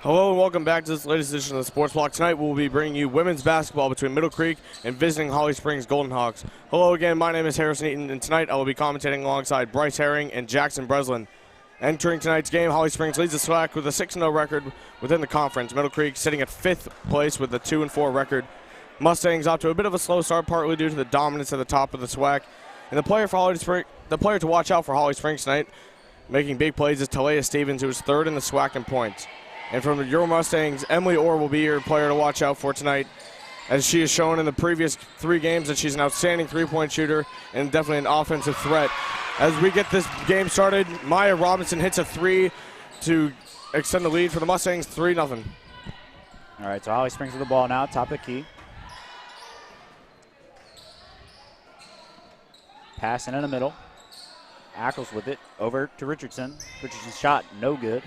Hello and welcome back to this latest edition of the Sports Block. Tonight we'll be bringing you women's basketball between Middle Creek and visiting Holly Springs Golden Hawks. Hello again, my name is Harrison Eaton, and tonight I will be commentating alongside Bryce Herring and Jackson Breslin. Entering tonight's game, Holly Springs leads the SWAC with a 6-0 record within the conference. Middle Creek sitting at 5th place with a 2-4 record. Mustangs off to a bit of a slow start, partly due to the dominance at the top of the SWAC. And the player to watch out for Holly Springs tonight, making big plays, is Talia Stevens, who is 3rd in the SWAC in points. And from your Mustangs, Emily Orr will be your player to watch out for tonight, as she has shown in the previous 3 games that she's an outstanding three-point shooter and definitely an offensive threat. As we get this game started, Maya Robinson hits a 3 to extend the lead for the Mustangs, 3-0. All right, so Holly Springs with the ball now, top of the key. Passing in the middle. Ackles with it, over to Richardson. Richardson's shot, no good.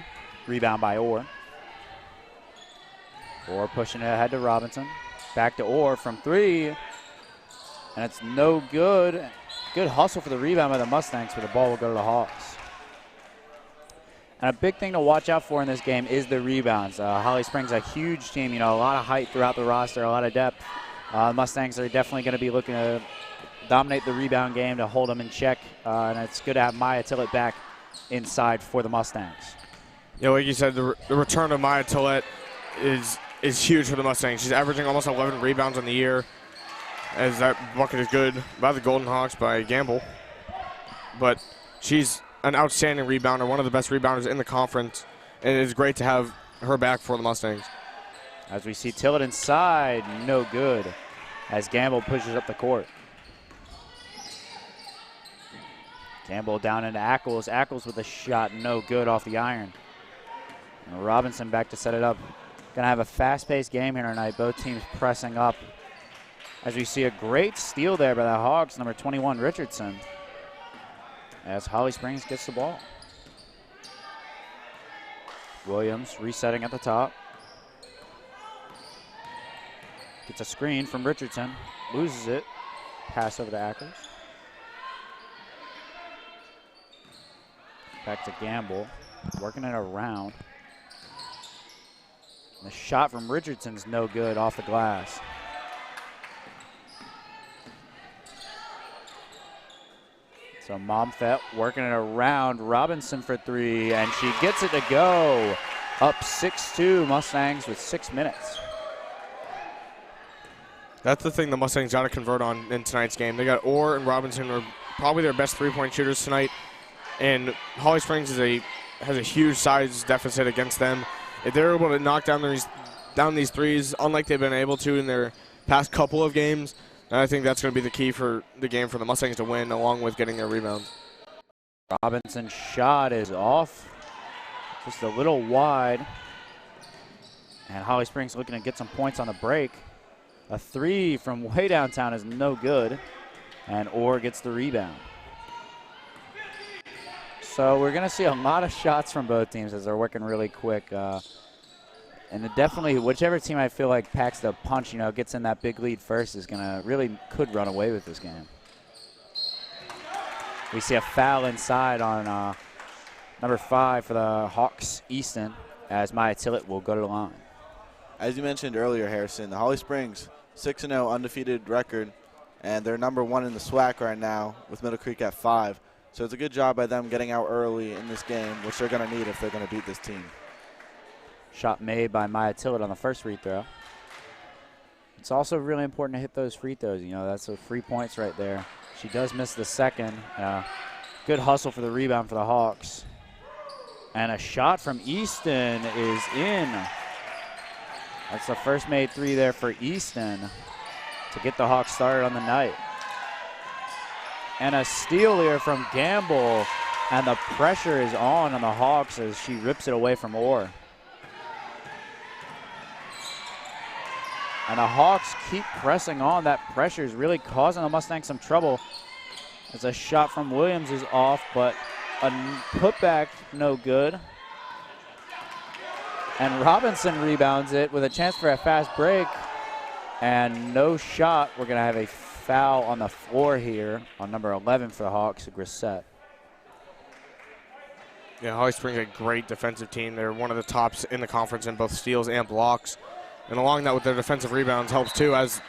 Rebound by Orr. Orr pushing it ahead to Robinson. Back to Orr from 3. And it's no good. Good hustle for the rebound by the Mustangs, but the ball will go to the Hawks. And a big thing to watch out for in this game is the rebounds. Holly Springs a huge team, a lot of height throughout the roster, a lot of depth. Mustangs are definitely going to be looking to dominate the rebound game, to hold them in check. And it's good to have Maya Tillett back inside for the Mustangs. Yeah, like you said, the return of Maya Tillett is huge for the Mustangs. She's averaging almost 11 rebounds on the year, as that bucket is good by the Golden Hawks by Gamble. But she's an outstanding rebounder, one of the best rebounders in the conference, and it is great to have her back for the Mustangs. As we see Tillett inside, no good, as Gamble pushes up the court. Gamble down into Ackles. Ackles with a shot, no good off the iron. And Robinson back to set it up. Going to have a fast-paced game here tonight. Both teams pressing up. As we see a great steal there by the Hawks, number 21, Richardson. As Holly Springs gets the ball. Williams resetting at the top. Gets a screen from Richardson. Loses it. Pass over to Ackles. Back to Gamble. Working it around. The shot from Richardson's no good off the glass. So Momfet working it around Robinson for 3, and she gets it to go. Up 6-2, Mustangs with 6 minutes. That's the thing the Mustangs got to convert on in tonight's game. They got Orr and Robinson, are probably their best three-point shooters tonight, and Holly Springs has a huge size deficit against them. If they're able to knock down these threes, unlike they've been able to in their past couple of games, I think that's going to be the key for the game for the Mustangs to win, along with getting their rebounds. Robinson's shot is off, just a little wide. And Holly Springs looking to get some points on the break. A 3 from way downtown is no good, and Orr gets the rebound. So we're going to see a lot of shots from both teams as they're working really quick. And definitely whichever team I feel like packs the punch, gets in that big lead first is going to could run away with this game. We see a foul inside on number 5 for the Hawks, Easton, as Maya Tillett will go to the line. As you mentioned earlier, Harrison, the Holly Springs 6-0 undefeated record, and they're number 1 in the SWAC right now with Middle Creek at 5. So it's a good job by them getting out early in this game, which they're going to need if they're going to beat this team. Shot made by Maya Tillett on the first free throw. It's also really important to hit those free throws. That's the 3 points right there. She does miss the second. Good hustle for the rebound for the Hawks. And a shot from Easton is in. That's the first made 3 there for Easton to get the Hawks started on the night. And a steal here from Gamble, and the pressure is on the Hawks as she rips it away from Orr. And the Hawks keep pressing on. That pressure is really causing the Mustangs some trouble. As a shot from Williams is off, but a putback no good. And Robinson rebounds it with a chance for a fast break. And no shot. We're going to have a foul on the floor here on number 11 for the Hawks, Grissett. Yeah, Holly Springs a great defensive team. They're one of the tops in the conference in both steals and blocks. And along that with their defensive rebounds helps too, as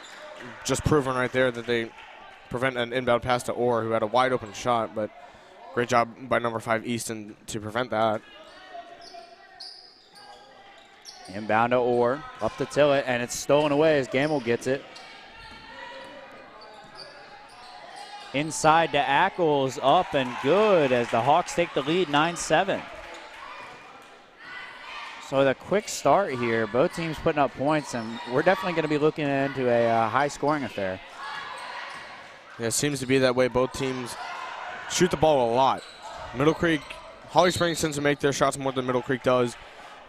just proven right there that they prevent an inbound pass to Orr, who had a wide open shot, but great job by number 5 Easton to prevent that. Inbound to Orr, up to Tillett, and it's stolen away as Gamble gets it. Inside to Ackles, up and good as the Hawks take the lead 9-7. So the quick start here, both teams putting up points, and we're definitely going to be looking into a high-scoring affair. Yeah, it seems to be that way. Both teams shoot the ball a lot. Middle Creek, Holly Springs tends to make their shots more than Middle Creek does,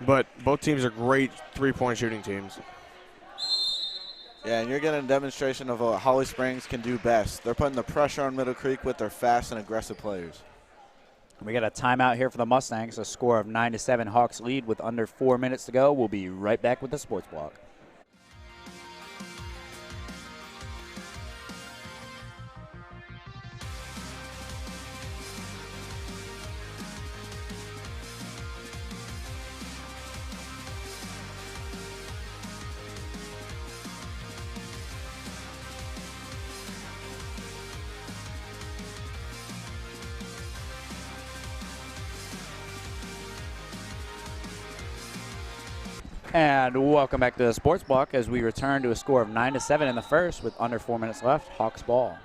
but both teams are great three-point shooting teams. Yeah, and you're getting a demonstration of what Holly Springs can do best. They're putting the pressure on Middle Creek with their fast and aggressive players. We got a timeout here for the Mustangs, a score of 9-7. Hawks lead with under 4 minutes to go. We'll be right back with the Sports Block. And welcome back to the Sports Block as we return to a score of 9-7 in the first with under 4 minutes left. Hawks ball.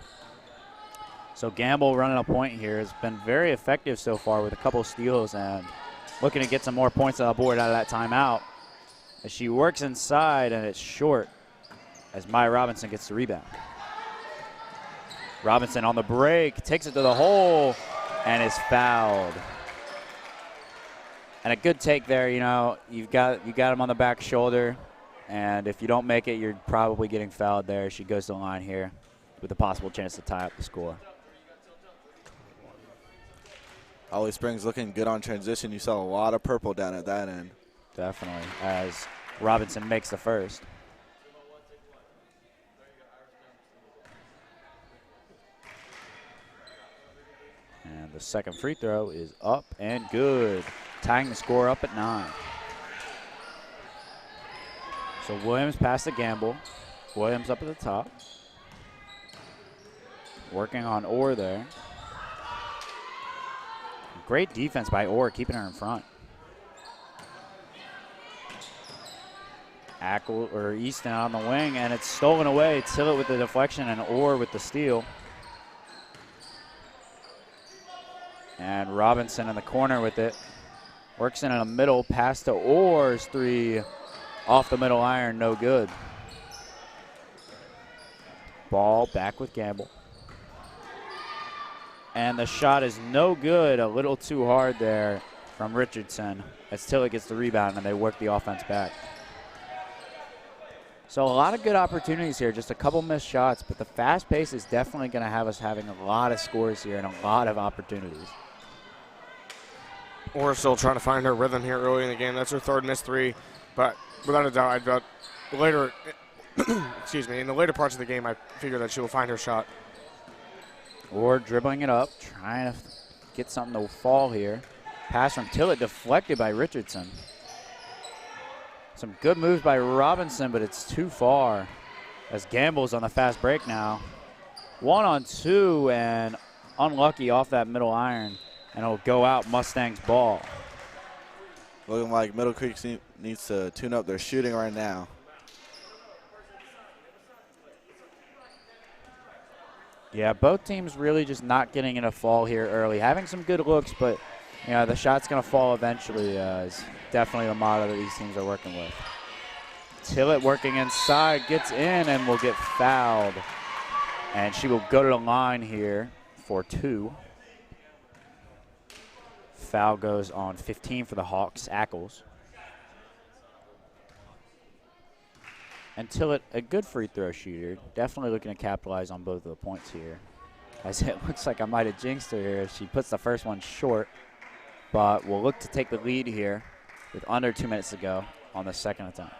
So Gamble running a point here has been very effective so far with a couple steals and looking to get some more points on the board out of that timeout. As she works inside and it's short as Maya Robinson gets the rebound. Robinson on the break, takes it to the hole and is fouled. And a good take there, you know, you got him on the back shoulder, and if you don't make it, you're probably getting fouled there. She goes to the line here with a possible chance to tie up the score. Holly Springs looking good on transition. You saw a lot of purple down at that end. Definitely, as Robinson makes the first. And the second free throw is up and good, tying the score up at 9. So Williams past the Gamble. Williams up at the top. Working on Orr there. Great defense by Orr, keeping her in front. Easton on the wing, and it's stolen away. Tillett with the deflection and Orr with the steal. And Robinson in the corner with it. Works in the middle, pass to Orr's three. Off the middle iron, no good. Ball back with Gamble. And the shot is no good, a little too hard there from Richardson as Tillett gets the rebound and they work the offense back. So a lot of good opportunities here, just a couple missed shots, but the fast pace is definitely going to have us having a lot of scores here and a lot of opportunities. Orr still trying to find her rhythm here early in the game. That's her third missed three, but without a doubt, I bet later, excuse me, in the later parts of the game, I figure that she will find her shot. Orr dribbling it up, trying to get something to fall here. Pass from Tillett deflected by Richardson. Some good moves by Robinson, but it's too far as Gamble's on the fast break now. 1-on-2 and unlucky off that middle iron, and it'll go out Mustangs ball. Looking like Middle Creek needs to tune up their shooting right now. Yeah, both teams really just not getting in a fall here early. Having some good looks, but you know, the shot's going to fall eventually is definitely the motto that these teams are working with. Tillett working inside, gets in and will get fouled. And she will go to the line here for 2. Foul goes on 15 for the Hawks, Ackles. And Tillett, a good free throw shooter, definitely looking to capitalize on both of the points here. As it looks like I might have jinxed her here. She puts the first one short, but we'll look to take the lead here with under 2 minutes to go on the second attempt.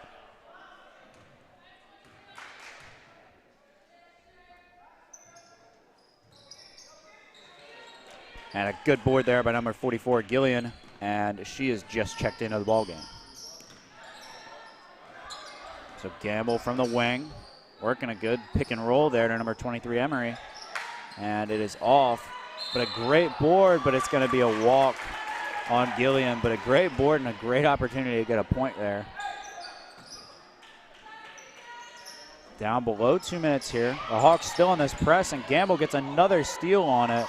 And a good board there by number 44, Gillian, and she is just checked into the ball game. So Gamble from the wing, working a good pick and roll there to number 23 Emery, and it is off. But a great board, but it's going to be a walk on Gilliam. But a great board and a great opportunity to get a point there. Down below 2 minutes here. The Hawks still in this press, and Gamble gets another steal on it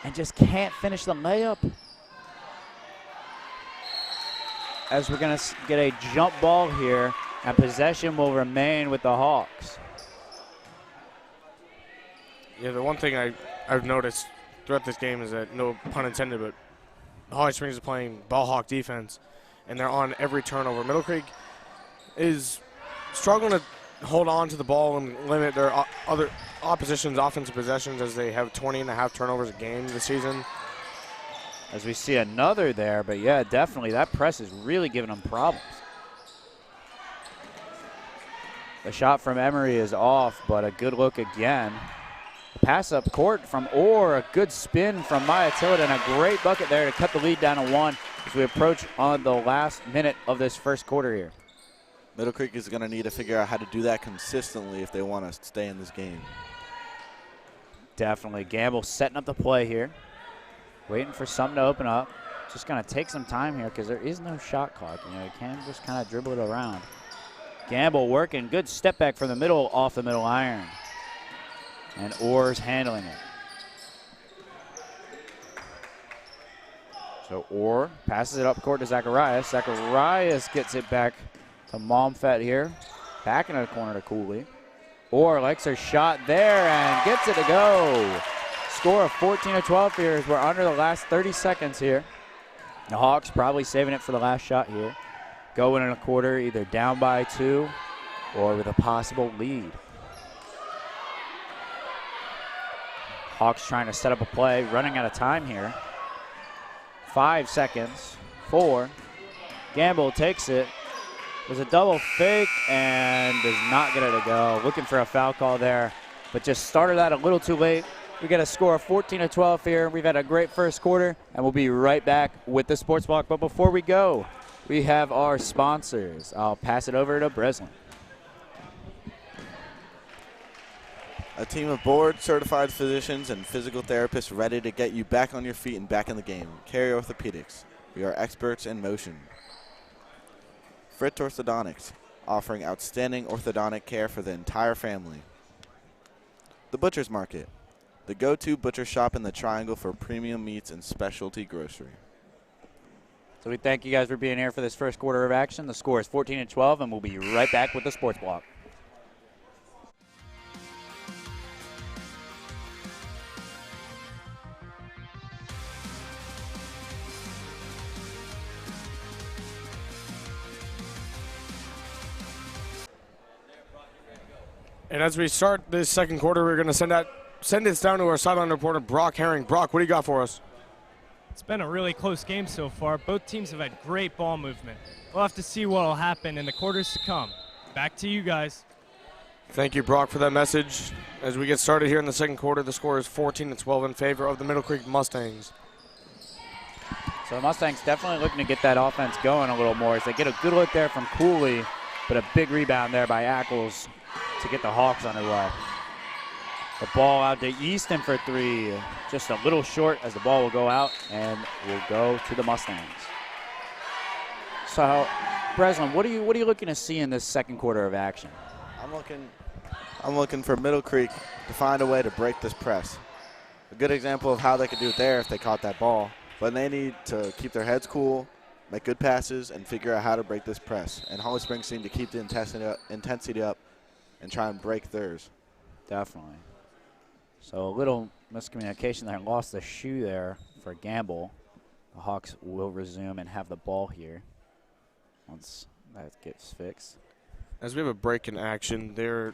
and just can't finish the layup. As we're going to get a jump ball here, and possession will remain with the Hawks. Yeah, the one thing I've noticed throughout this game is that, no pun intended, but Holly Springs is playing ball hawk defense, and they're on every turnover. Middle Creek is struggling to hold on to the ball and limit their other opposition's offensive possessions, as they have 20.5 turnovers a game this season. As we see another there, but yeah, definitely that press is really giving them problems. The shot from Emery is off, but a good look again. Pass up court from Orr, a good spin from Maya Tillett, and a great bucket there to cut the lead down to 1 as we approach on the last minute of this first quarter here. Middle Creek is going to need to figure out how to do that consistently if they want to stay in this game. Definitely. Gamble setting up the play here, waiting for something to open up. Just going to take some time here because there is no shot clock. You know, you can just kind of dribble it around. Gamble working, good step back from the middle, off the middle iron. And Orr's handling it. So Orr passes it up court to Zacharias. Zacharias gets it back to Momfet here. Back in the corner to Cooley. Orr likes her shot there and gets it to go. Score of 14 to 12 here as we're under the last 30 seconds here. The Hawks probably saving it for the last shot here. Going in a quarter either down by 2 or with a possible lead. Hawks trying to set up a play, running out of time here. 5 seconds, 4. Gamble takes it. There's a double fake and does not get it to go. Looking for a foul call there, but just started that a little too late. We get a score of 14 to 12 here. We've had a great first quarter, and we'll be right back with the Sports Block. But before we go, we have our sponsors. I'll pass it over to Breslin. A team of board-certified physicians and physical therapists ready to get you back on your feet and back in the game. Carry Orthopedics. We are experts in motion. Fritz Orthodontics, offering outstanding orthodontic care for the entire family. The Butcher's Market, the go-to butcher shop in the Triangle for premium meats and specialty grocery. So we thank you guys for being here for this first quarter of action. The score is 14 to 12, and we'll be right back with the Sports Block. And as we start this second quarter, we're going to send this down to our sideline reporter, Brock Herring. Brock, what do you got for us? It's been a really close game so far. Both teams have had great ball movement. We'll have to see what will happen in the quarters to come. Back to you guys. Thank you, Brock, for that message. As we get started here in the second quarter, the score is 14 to 12 in favor of the Middle Creek Mustangs. So the Mustangs definitely looking to get that offense going a little more as they get a good look there from Cooley, but a big rebound there by Ackles to get the Hawks on their way. The ball out to Easton for 3. Just a little short as the ball will go out and will go to the Mustangs. So, Breslin, what are you looking to see in this second quarter of action? I'm looking for Middle Creek to find a way to break this press. A good example of how they could do it there if they caught that ball. But they need to keep their heads cool, make good passes, and figure out how to break this press. And Holly Springs seem to keep the intensity up and try and break theirs. Definitely. So a little miscommunication there. Lost the shoe there for Gamble. The Hawks will resume and have the ball here once that gets fixed. As we have a break in action there,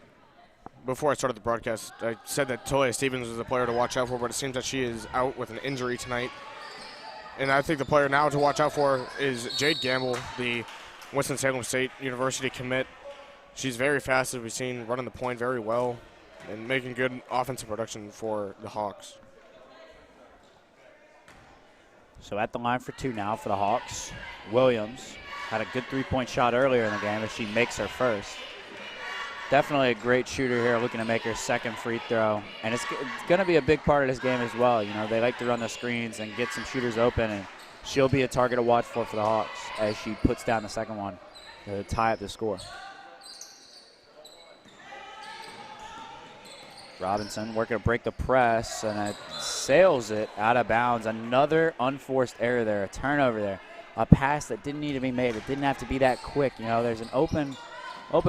before I started the broadcast, I said that Toya Stevens was a player to watch out for, but it seems that she is out with an injury tonight. And I think the player now to watch out for is Jade Gamble, the Winston-Salem State University commit. She's very fast, as we've seen, running the point very well and making good offensive production for the Hawks. So at the line for 2 now for the Hawks. Williams had a good 3-point shot earlier in the game, but she makes her first. Definitely a great shooter here, looking to make her second free throw. And it's going to be a big part of this game as well. You know, they like to run the screens and get some shooters open, and she'll be a target to watch for the Hawks as she puts down the second one to tie up the score. Robinson working to break the press, and it sails it out of bounds. Another unforced error there, a turnover there. A pass that didn't need to be made. It didn't have to be that quick. You know, there's an open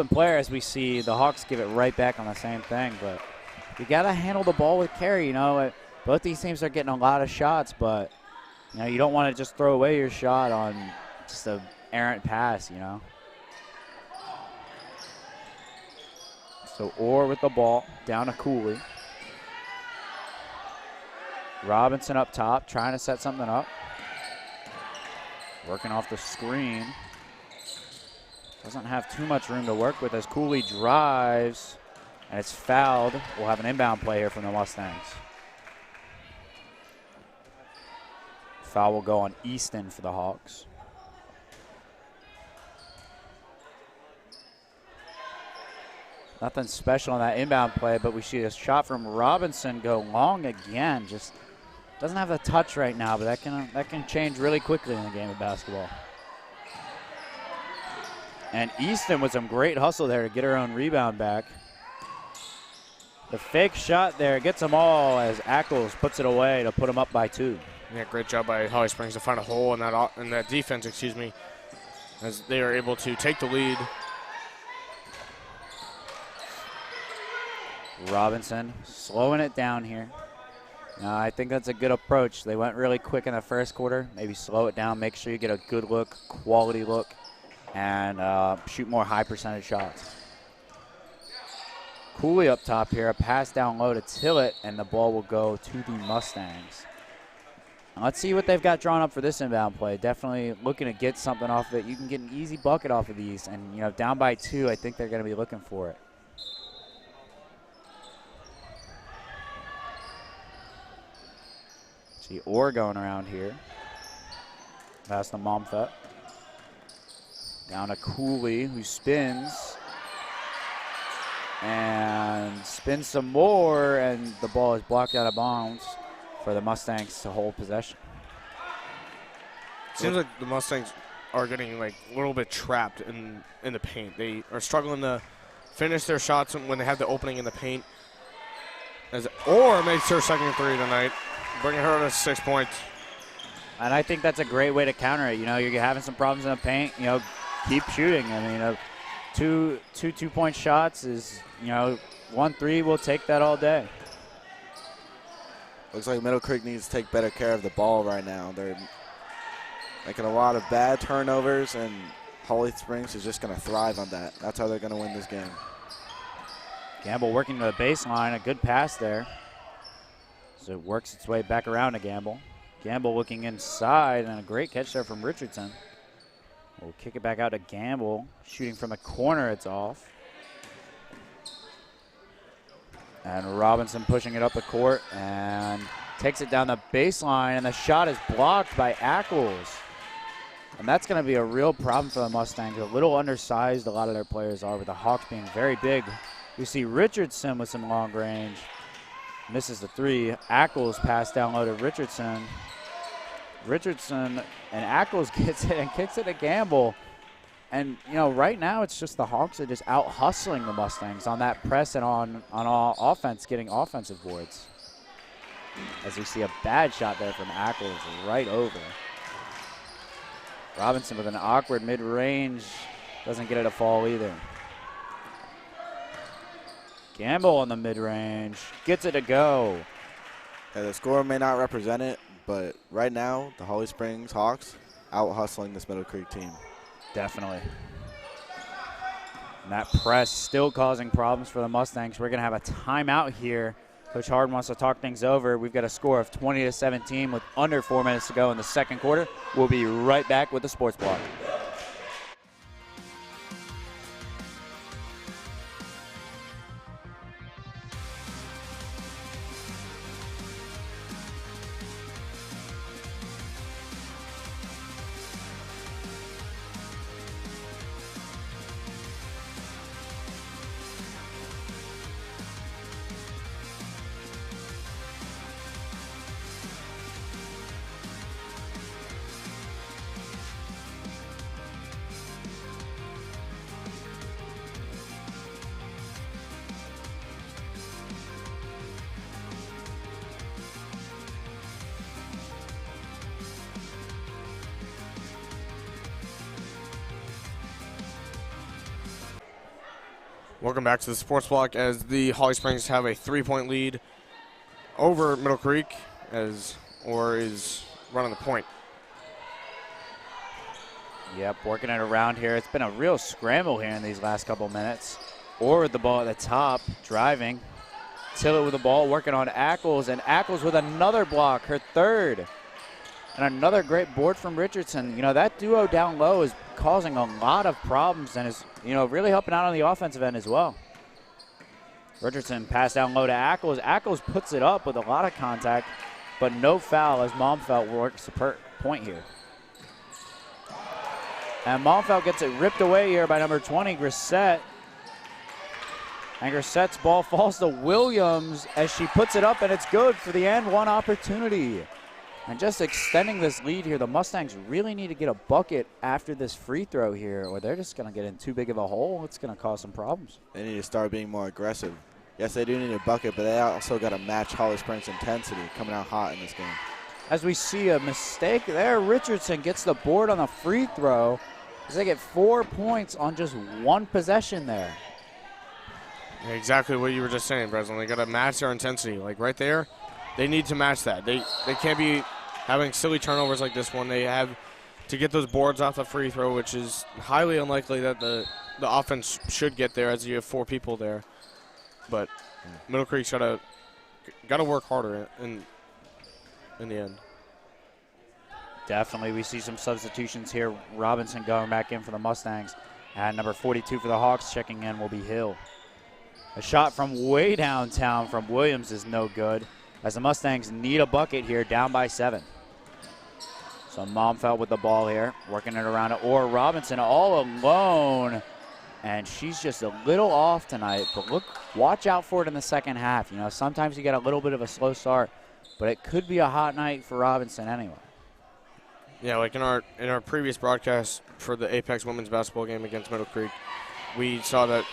player as we see. The Hawks give it right back on the same thing, but you got to handle the ball with care. You know, both these teams are getting a lot of shots, but, you know, you don't want to just throw away your shot on just an errant pass, you know. So Orr with the ball, down to Cooley. Robinson up top, trying to set something up. Working off the screen. Doesn't have too much room to work with as Cooley drives, and it's fouled. We'll have an inbound play here from the Mustangs. Foul will go on Easton for the Hawks. Nothing special on that inbound play, but we see a shot from Robinson go long again. Just doesn't have the touch right now, but that can change really quickly in the game of basketball. And Easton with some great hustle there to get her own rebound back. The fake shot there gets them all as Ackles puts it away to put them up by 2. Yeah, great job by Holly Springs to find a hole in that defense, as they are able to take the lead. Robinson slowing it down here. I think that's a good approach. They went really quick in the first quarter. Maybe slow it down, make sure you get a good look, quality look, and shoot more high percentage shots. Cooley up top here, a pass down low to Tillett, and the ball will go to the Mustangs. Now let's see what they've got drawn up for this inbound play. Definitely looking to get something off of it. You can get an easy bucket off of these, and you know, down by 2, I think they're going to be looking for it. See Orr going around here. Pass to Momfet. Down to Cooley, who spins. And spins some more, and the ball is blocked out of bounds for the Mustangs to hold possession. Seems like the Mustangs are getting like a little bit trapped in the paint. They are struggling to finish their shots when they have the opening in the paint. As Orr makes her second 3 tonight, bringing her to 6 points. And I think that's a great way to counter it. You know, you're having some problems in the paint, you know, keep shooting. I mean, two 2-point shots is, you know, 1-3, we'll take that all day. Looks like Middle Creek needs to take better care of the ball right now. They're making a lot of bad turnovers, and Holly Springs is just going to thrive on that. That's how they're going to win this game. Gamble working to the baseline, a good pass there. So it works its way back around to Gamble. Gamble looking inside, and a great catch there from Richardson. We'll kick it back out to Gamble. Shooting from the corner, it's off. And Robinson pushing it up the court and takes it down the baseline, and the shot is blocked by Ackles. And that's going to be a real problem for the Mustangs. A little undersized, a lot of their players are, with the Hawks being very big. We see Richardson with some long range. Misses the 3. Ackles pass down low to Richardson. Richardson and Ackles gets it and kicks it to Gamble. And, you know, right now it's just the Hawks are just out hustling the Mustangs on that press and on all offense, getting offensive boards. As we see a bad shot there from Ackles right over. Robinson with an awkward mid-range. Doesn't get it to fall either. Gamble on the mid-range. Gets it to go. Yeah, the score may not represent it, but right now the Holly Springs Hawks out hustling this Middle Creek team. Definitely. And that press still causing problems for the Mustangs. We're going to have a timeout here. Coach Harden wants to talk things over. We've got a score of 20-17 with under 4 minutes to go in the second quarter. We'll be right back with the Sports Block. Welcome back to the Sports Block as the Holly Springs have a 3-point lead over Middle Creek is running the point. Yep, working it around here. It's been a real scramble here in these last couple minutes. Orr with the ball at the top, driving. Tillett with the ball, working on Ackles, and Ackles with another block, her third. And another great board from Richardson. You know, that duo down low is causing a lot of problems and is, you know, really helping out on the offensive end as well. Richardson pass down low to Ackles. Ackles puts it up with a lot of contact, but no foul as Momfeld works the point here. And Momfeld gets it ripped away here by number 20, Grissett. And Grissett's ball falls to Williams as she puts it up, and it's good for the and one opportunity. And just extending this lead here, the Mustangs really need to get a bucket after this free throw here, or they're just going to get in too big of a hole. It's going to cause some problems. They need to start being more aggressive. Yes, they do need a bucket, but they also got to match Holly Springs' intensity coming out hot in this game. As we see a mistake there, Richardson gets the board on the free throw as they get 4 points on just one possession there. Yeah, exactly what you were just saying, Breslin. They got to match their intensity. Like right there, they need to match that. They can't be having silly turnovers like this one. They have to get those boards off the free throw, which is highly unlikely that the offense should get there as you have 4 people there. But Middle Creek's got to work harder in the end. Definitely, we see some substitutions here. Robinson going back in for the Mustangs. And number 42 for the Hawks checking in will be Hill. A shot from way downtown from Williams is no good, as the Mustangs need a bucket here, down by 7. So Momfeld with the ball here, working it around to Orr. Robinson all alone, and she's just a little off tonight. But watch out for it in the second half. You know, sometimes you get a little bit of a slow start, but it could be a hot night for Robinson anyway. Yeah, like in our previous broadcast for the Apex women's basketball game against Middle Creek, we saw that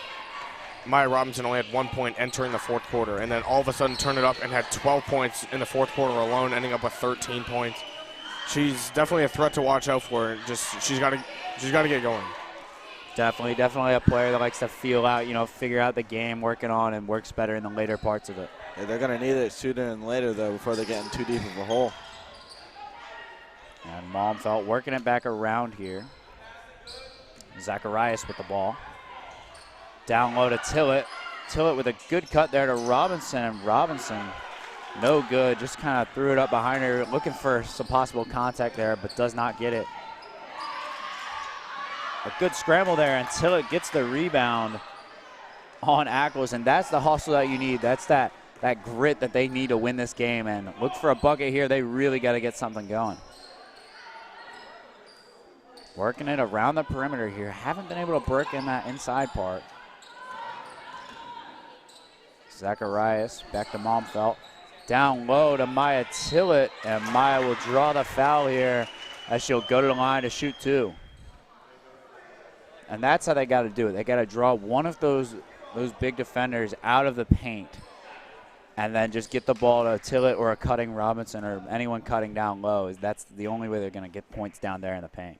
Maya Robinson only had 1 point entering the fourth quarter, and then all of a sudden turned it up and had 12 points in the fourth quarter alone, ending up with 13 points. She's definitely a threat to watch out for. Just she's got to get going. Definitely a player that likes to feel out, you know, figure out the game, working on, and works better in the later parts of it. Yeah, they're going to need it sooner than later, though, before they get in too deep of a hole. And Momfeld working it back around here. Zacharias with the ball. Down low to Tillett. Tillett with a good cut there to Robinson, and Robinson no good. Just kind of threw it up behind her, looking for some possible contact there, but does not get it. A good scramble there, and Tillett gets the rebound on Ackles, and that's the hustle that you need. That's that grit that they need to win this game, and look for a bucket here. They really got to get something going. Working it around the perimeter here. Haven't been able to break in that inside part. Zacharias back to Momfeld. Down low to Maya Tillett, and Maya will draw the foul here as she'll go to the line to shoot 2. And that's how they got to do it. They got to draw one of those big defenders out of the paint and then just get the ball to Tillett or a cutting Robinson or anyone cutting down low. That's the only way they're going to get points down there in the paint.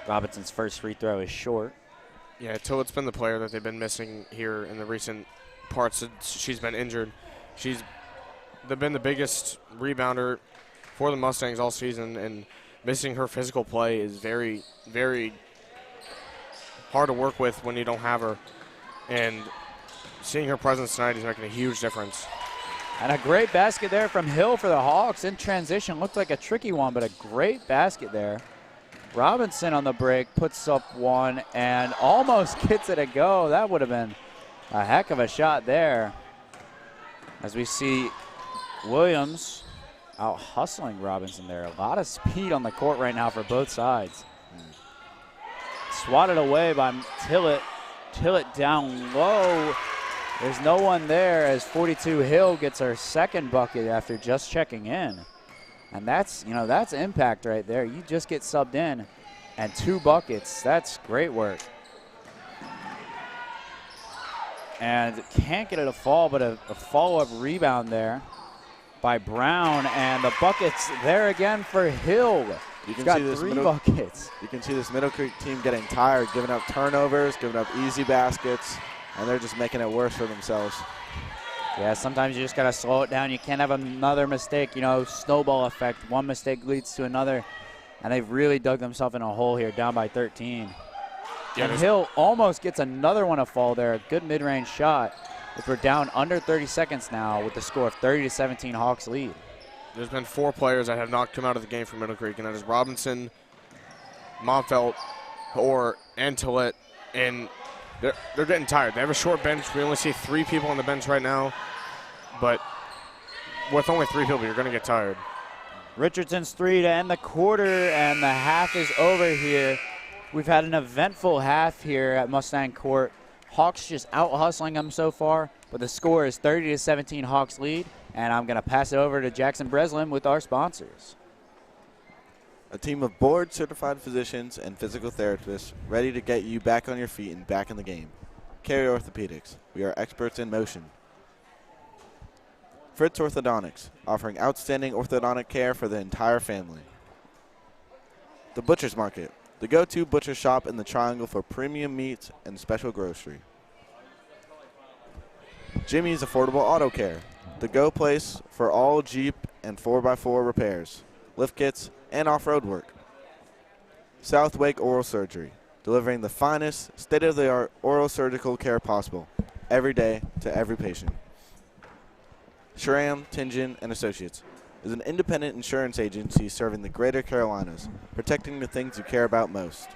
Robinson's first free throw is short. Yeah, Tillett's been the player that they've been missing here in the recent parts since she's been injured. They've been the biggest rebounder for the Mustangs all season, and missing her physical play is very, very hard to work with when you don't have her. And seeing her presence tonight is making a huge difference. And a great basket there from Hill for the Hawks in transition. Looked like a tricky one, but a great basket there. Robinson on the break puts up one and almost gets it a go. That would have been a heck of a shot there. As we see Williams out hustling Robinson there. A lot of speed on the court right now for both sides. Swatted away by Tillett. Tillett down low. There's no one there as 42 Hill gets her second bucket after just checking in. And that's impact right there. You just get subbed in and 2 buckets. That's great work. And can't get it to fall, but a follow-up rebound there by Brown. And the bucket's there again for Hill. You He's can got see this 3 buckets. You can see this Middle Creek team getting tired, giving up turnovers, giving up easy baskets, and they're just making it worse for themselves. Yeah, sometimes you just got to slow it down. You can't have another mistake, you know, snowball effect. One mistake leads to another, and they've really dug themselves in a hole here, down by 13. Yeah, And Hill almost gets another one to fall there. A good mid-range shot. If we're down under 30 seconds now with the score of 30-17 Hawks lead. There's been 4 players that have not come out of the game for Middle Creek, and that is Robinson, Monfelt, and Tillett, and they're getting tired. They have a short bench. We only see 3 people on the bench right now, but with only 3 people, you're going to get tired. Richardson's 3 to end the quarter, and the half is over here. We've had an eventful half here at Mustang Court. Hawks just out-hustling them so far, but the score is 30-17 Hawks lead, and I'm going to pass it over to Jackson Breslin with our sponsors. A team of board-certified physicians and physical therapists ready to get you back on your feet and back in the game. Carey Orthopedics. We are experts in motion. Fritz Orthodontics, offering outstanding orthodontic care for the entire family. The Butcher's Market, the go-to butcher shop in the Triangle for premium meats and special grocery. Jimmy's Affordable Auto Care, the go place for all Jeep and 4x4 repairs, lift kits, and off-road work. South Wake Oral Surgery, delivering the finest, state-of-the-art oral surgical care possible, every day to every patient. Shram, Tingen, and Associates is an independent insurance agency serving the Greater Carolinas, protecting the things you care about most.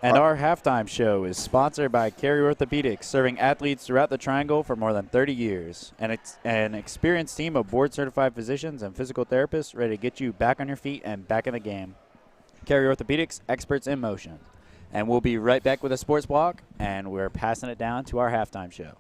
And our halftime show is sponsored by Carey Orthopedics, serving athletes throughout the Triangle for more than 30 years. And it's an experienced team of board-certified physicians and physical therapists ready to get you back on your feet and back in the game. Carey Orthopedics, experts in motion. And we'll be right back with a sports block, and we're passing it down to our halftime show.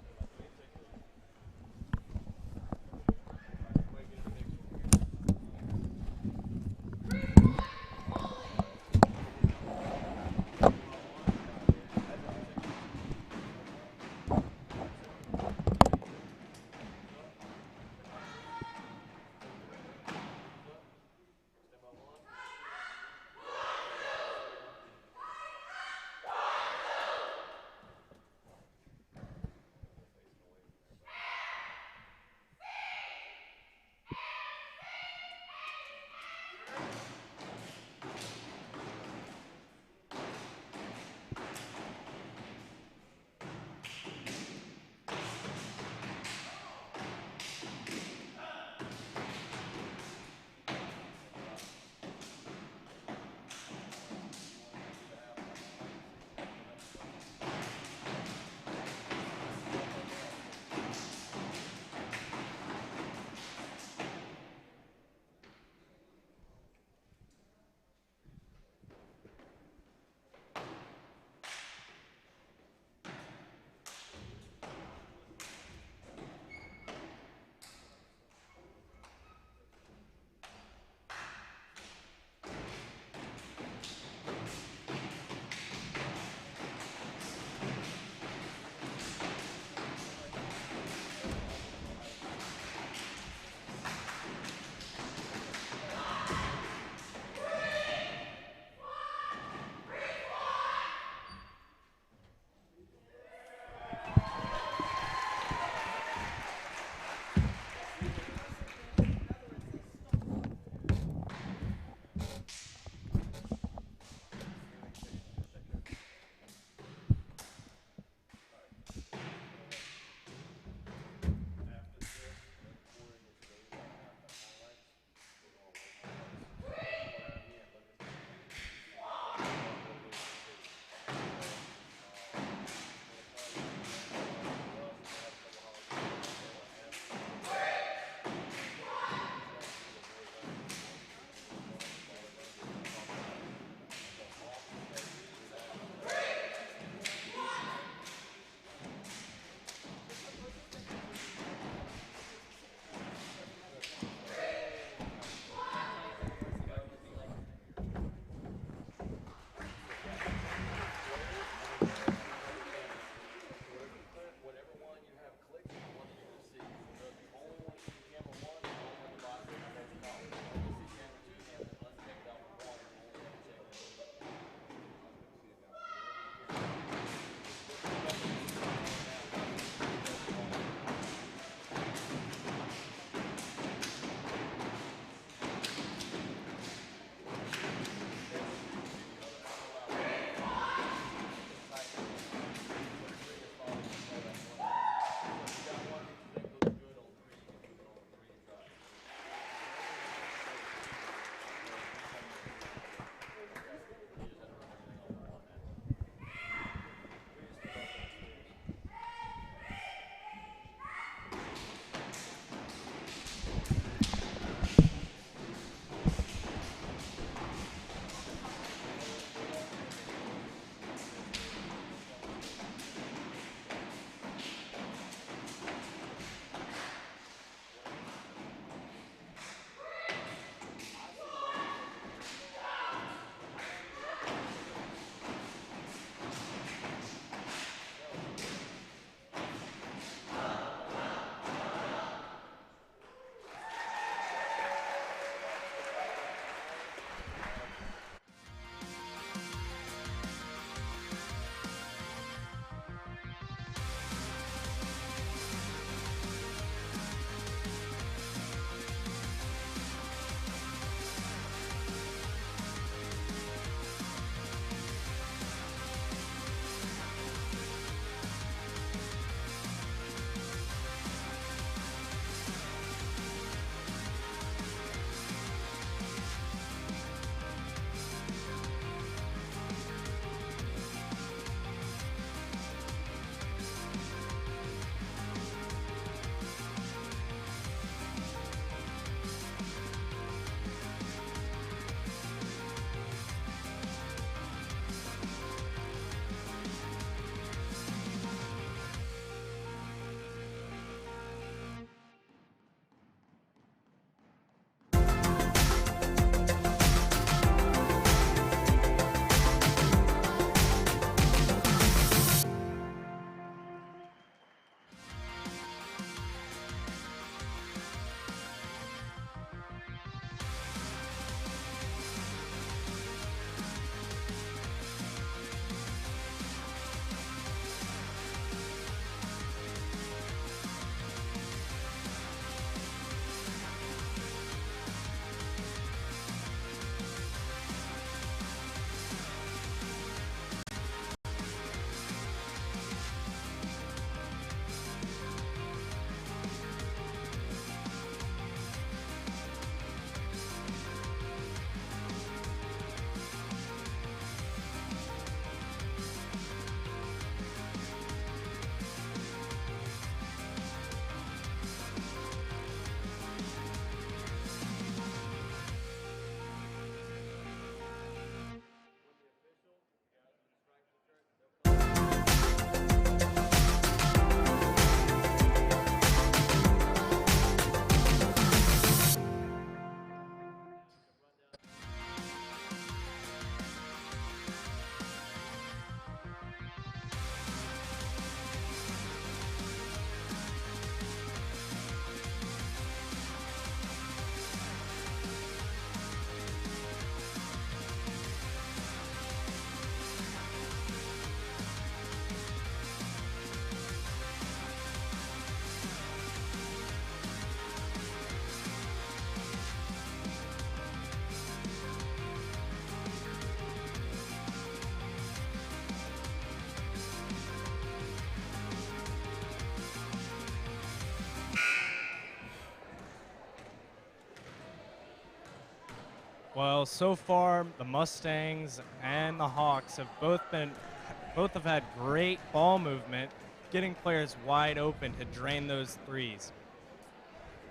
Well, so far the Mustangs and the Hawks have both have had great ball movement, getting players wide open to drain those threes.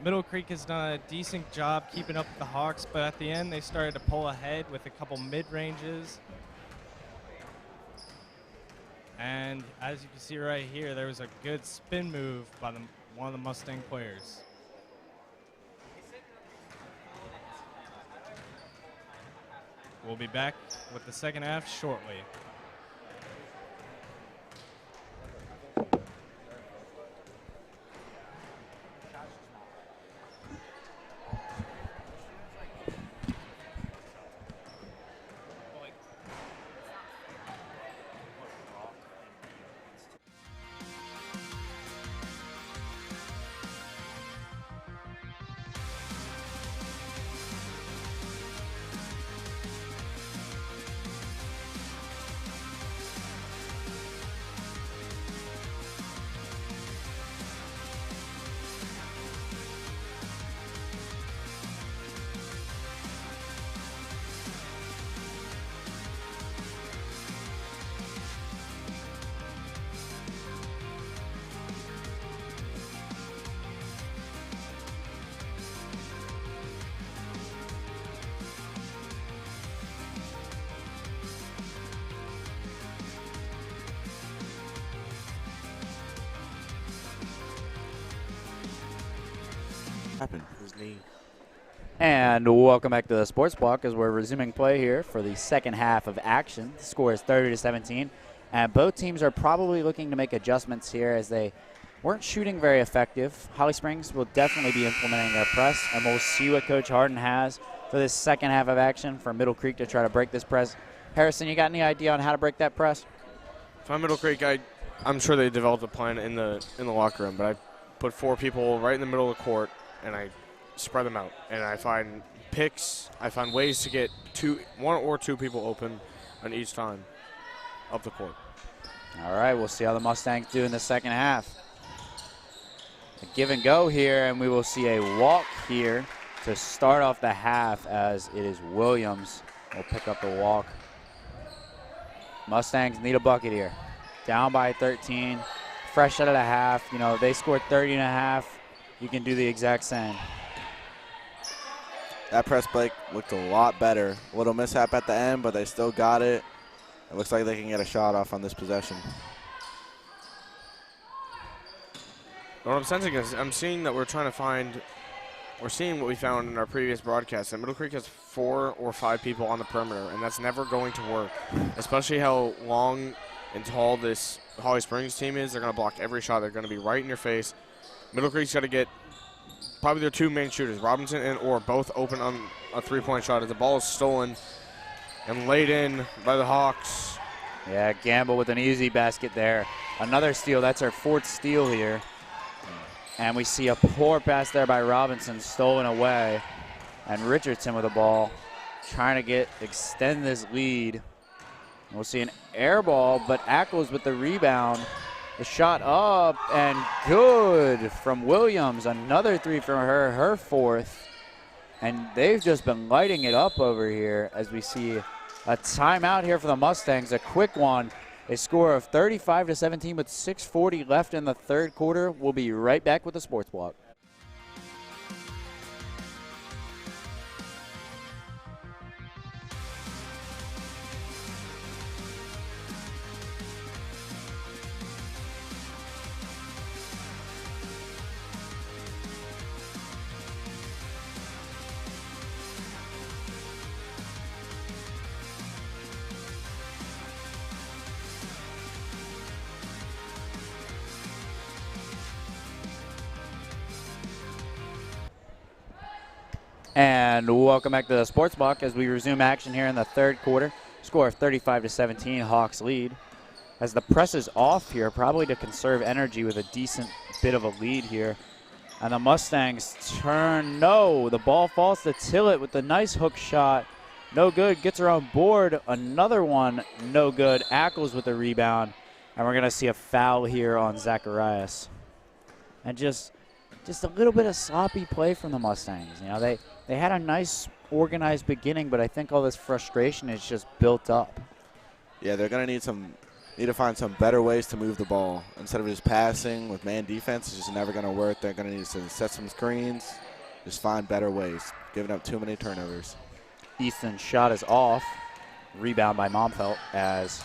Middle Creek has done a decent job keeping up with the Hawks, but at the end they started to pull ahead with a couple mid-ranges. And as you can see right here, there was a good spin move by one of the Mustang players. We'll be back with the second half shortly. Happened. His knee. And welcome back to the Sports Block as we're resuming play here for the second half of action. The score is 30-17, and both teams are probably looking to make adjustments here as they weren't shooting very effective. Holly Springs will definitely be implementing their press, and we'll see what Coach Harden has for this second half of action for Middle Creek to try to break this press. Harrison, you got any idea on how to break that press? If I'm Middle Creek, I'm sure they developed a plan in the locker room, but I put 4 people right in the middle of the court, and I spread them out. And I find picks. I find ways to get 1 or 2 people open on each time of the court. All right, we'll see how the Mustangs do in the second half. A give and go here, and we will see a walk here to start off the half as it is Williams will pick up the walk. Mustangs need a bucket here. Down by 13, fresh out of the half. You know, they scored 30 and a half. You can do the exact same. That press break looked a lot better. A little mishap at the end, but they still got it. It looks like they can get a shot off on this possession. What I'm sensing is I'm seeing that we're seeing what we found in our previous broadcast, that Middle Creek has 4 or 5 people on the perimeter, and that's never going to work, especially how long and tall this Holly Springs team is. They're going to block every shot. They're going to be right in your face. Middle Creek's got to get probably their 2 main shooters, Robinson and Orr, both open on a 3-point shot as the ball is stolen and laid in by the Hawks. Yeah, Gamble with an easy basket there. Another steal. That's our 4th steal here. And we see a poor pass there by Robinson, stolen away. And Richardson with the ball, trying to extend this lead. We'll see an air ball, but Ackles with the rebound. The shot up and good from Williams. Another 3 from her 4th. And they've just been lighting it up over here as we see a timeout here for the Mustangs, a quick one. A score of 35-17 with 6:40 left in the third quarter. We'll be right back with the Sports Block. And welcome back to the Sports Block as we resume action here in the third quarter. Score of 35-17, Hawks lead. As the press is off here, probably to conserve energy with a decent bit of a lead here. And the Mustangs turn, no, the ball falls to Tillett with the nice hook shot. No good, gets her on board, another one, no good. Ackles with the rebound. And we're gonna see a foul here on Zacharias. And just just a little bit of sloppy play from the Mustangs. You know, they had a nice organized beginning, but I think all this frustration is just built up. Yeah, they're going to need to find some better ways to move the ball. Instead of just passing with man defense, it's just never going to work. They're going to need to set some screens, just find better ways, giving up too many turnovers. Easton's shot is off. Rebound by Momfelt as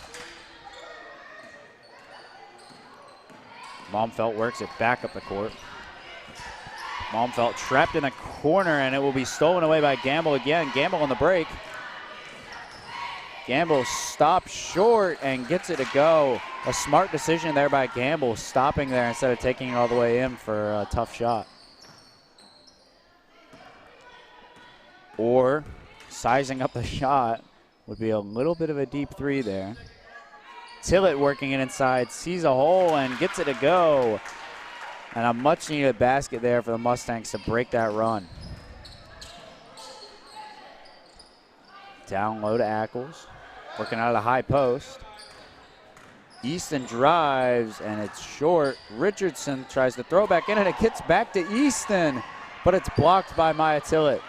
Momfelt works it back up the court. Momfelt trapped in a corner, and it will be stolen away by Gamble again. Gamble on the break. Gamble stops short and gets it to go. A smart decision there by Gamble, stopping there instead of taking it all the way in for a tough shot. Or sizing up the shot would be a little bit of a deep three there. Tillett working it inside, sees a hole and gets it to go. And a much needed basket there for the Mustangs to break that run. Down low to Ackles, working out of the high post. Easton drives and it's short. Richardson tries to throw back in and it gets back to Easton, but it's blocked by Maya Tillett.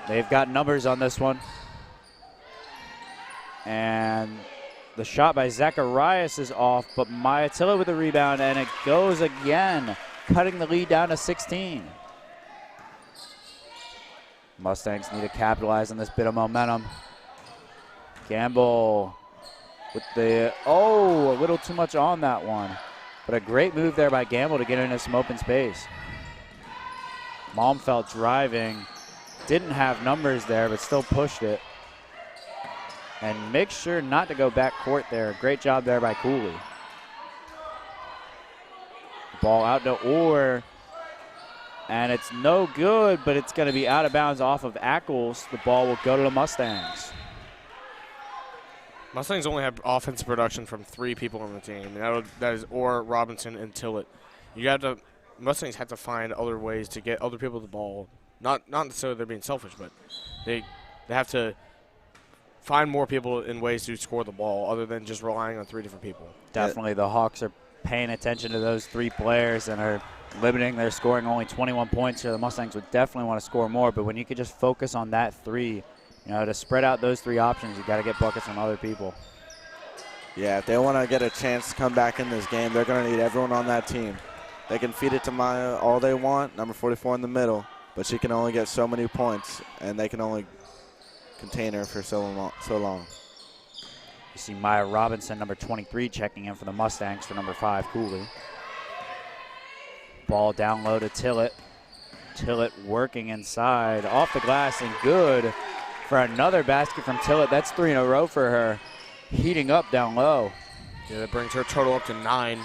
They've got numbers on this one. And the shot by Zacharias is off, but Maya Tillett with the rebound, and it goes again, cutting the lead down to 16. Mustangs need to capitalize on this bit of momentum. Gamble with the, a little too much on that one. But a great move there by Gamble to get into some open space. Momfelt driving, didn't have numbers there, but still pushed it. And make sure not to go back court there. Great job there by Cooley. Ball out to Orr. And it's no good, but it's going to be out of bounds off of Ackles. The ball will go to the Mustangs. Mustangs only have offensive production from 3 people on the team. And that is Orr, Robinson, and Tillett. Mustangs have to find other ways to get other people the ball. Not necessarily they're being selfish, but they have to find more people in ways to score the ball other than just relying on 3 different people. Definitely the Hawks are paying attention to those 3 players and are limiting their scoring only 21 points here. The Mustangs would definitely want to score more, but when you could just focus on that 3, to spread out those 3 options, you got to get buckets from other people. Yeah, if they want to get a chance to come back in this game, they're going to need everyone on that team. They can feed it to Maya all they want, number 44 in the middle, but she can only get so many points, and they can only contain her for so long. You see Maya Robinson, number 23, checking in for the Mustangs for number 5, Cooley. Ball down low to Tillett. Tillett working inside, off the glass and good for another basket from Tillett. That's 3 in a row for her, heating up down low. Yeah, that brings her total up to 9.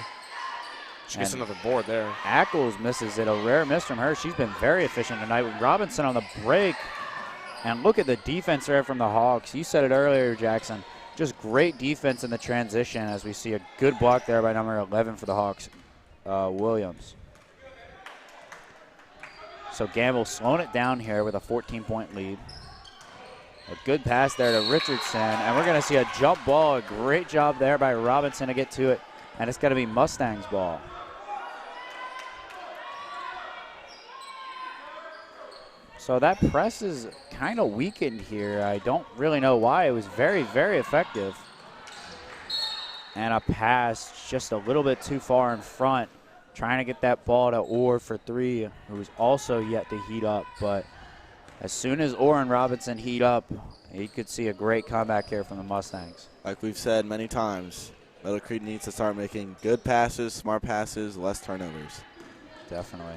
She gets another board there. Ackles misses it, a rare miss from her. She's been very efficient tonight with Robinson on the break. And look at the defense there from the Hawks. You said it earlier, Jackson. Just great defense in the transition as we see a good block there by number 11 for the Hawks, Williams. So Gamble slowing it down here with a 14-point lead. A good pass there to Richardson, and we're going to see a jump ball. A great job there by Robinson to get to it, and it's going to be Mustangs ball. So that press is kind of weakened here. I don't really know why. It was very, very effective. And a pass just a little bit too far in front. Trying to get that ball to Orr for 3, who's also yet to heat up. But as soon as Orr and Robinson heat up, you could see a great comeback here from the Mustangs. Like we've said many times, Middle Creek needs to start making good passes, smart passes, less turnovers. Definitely.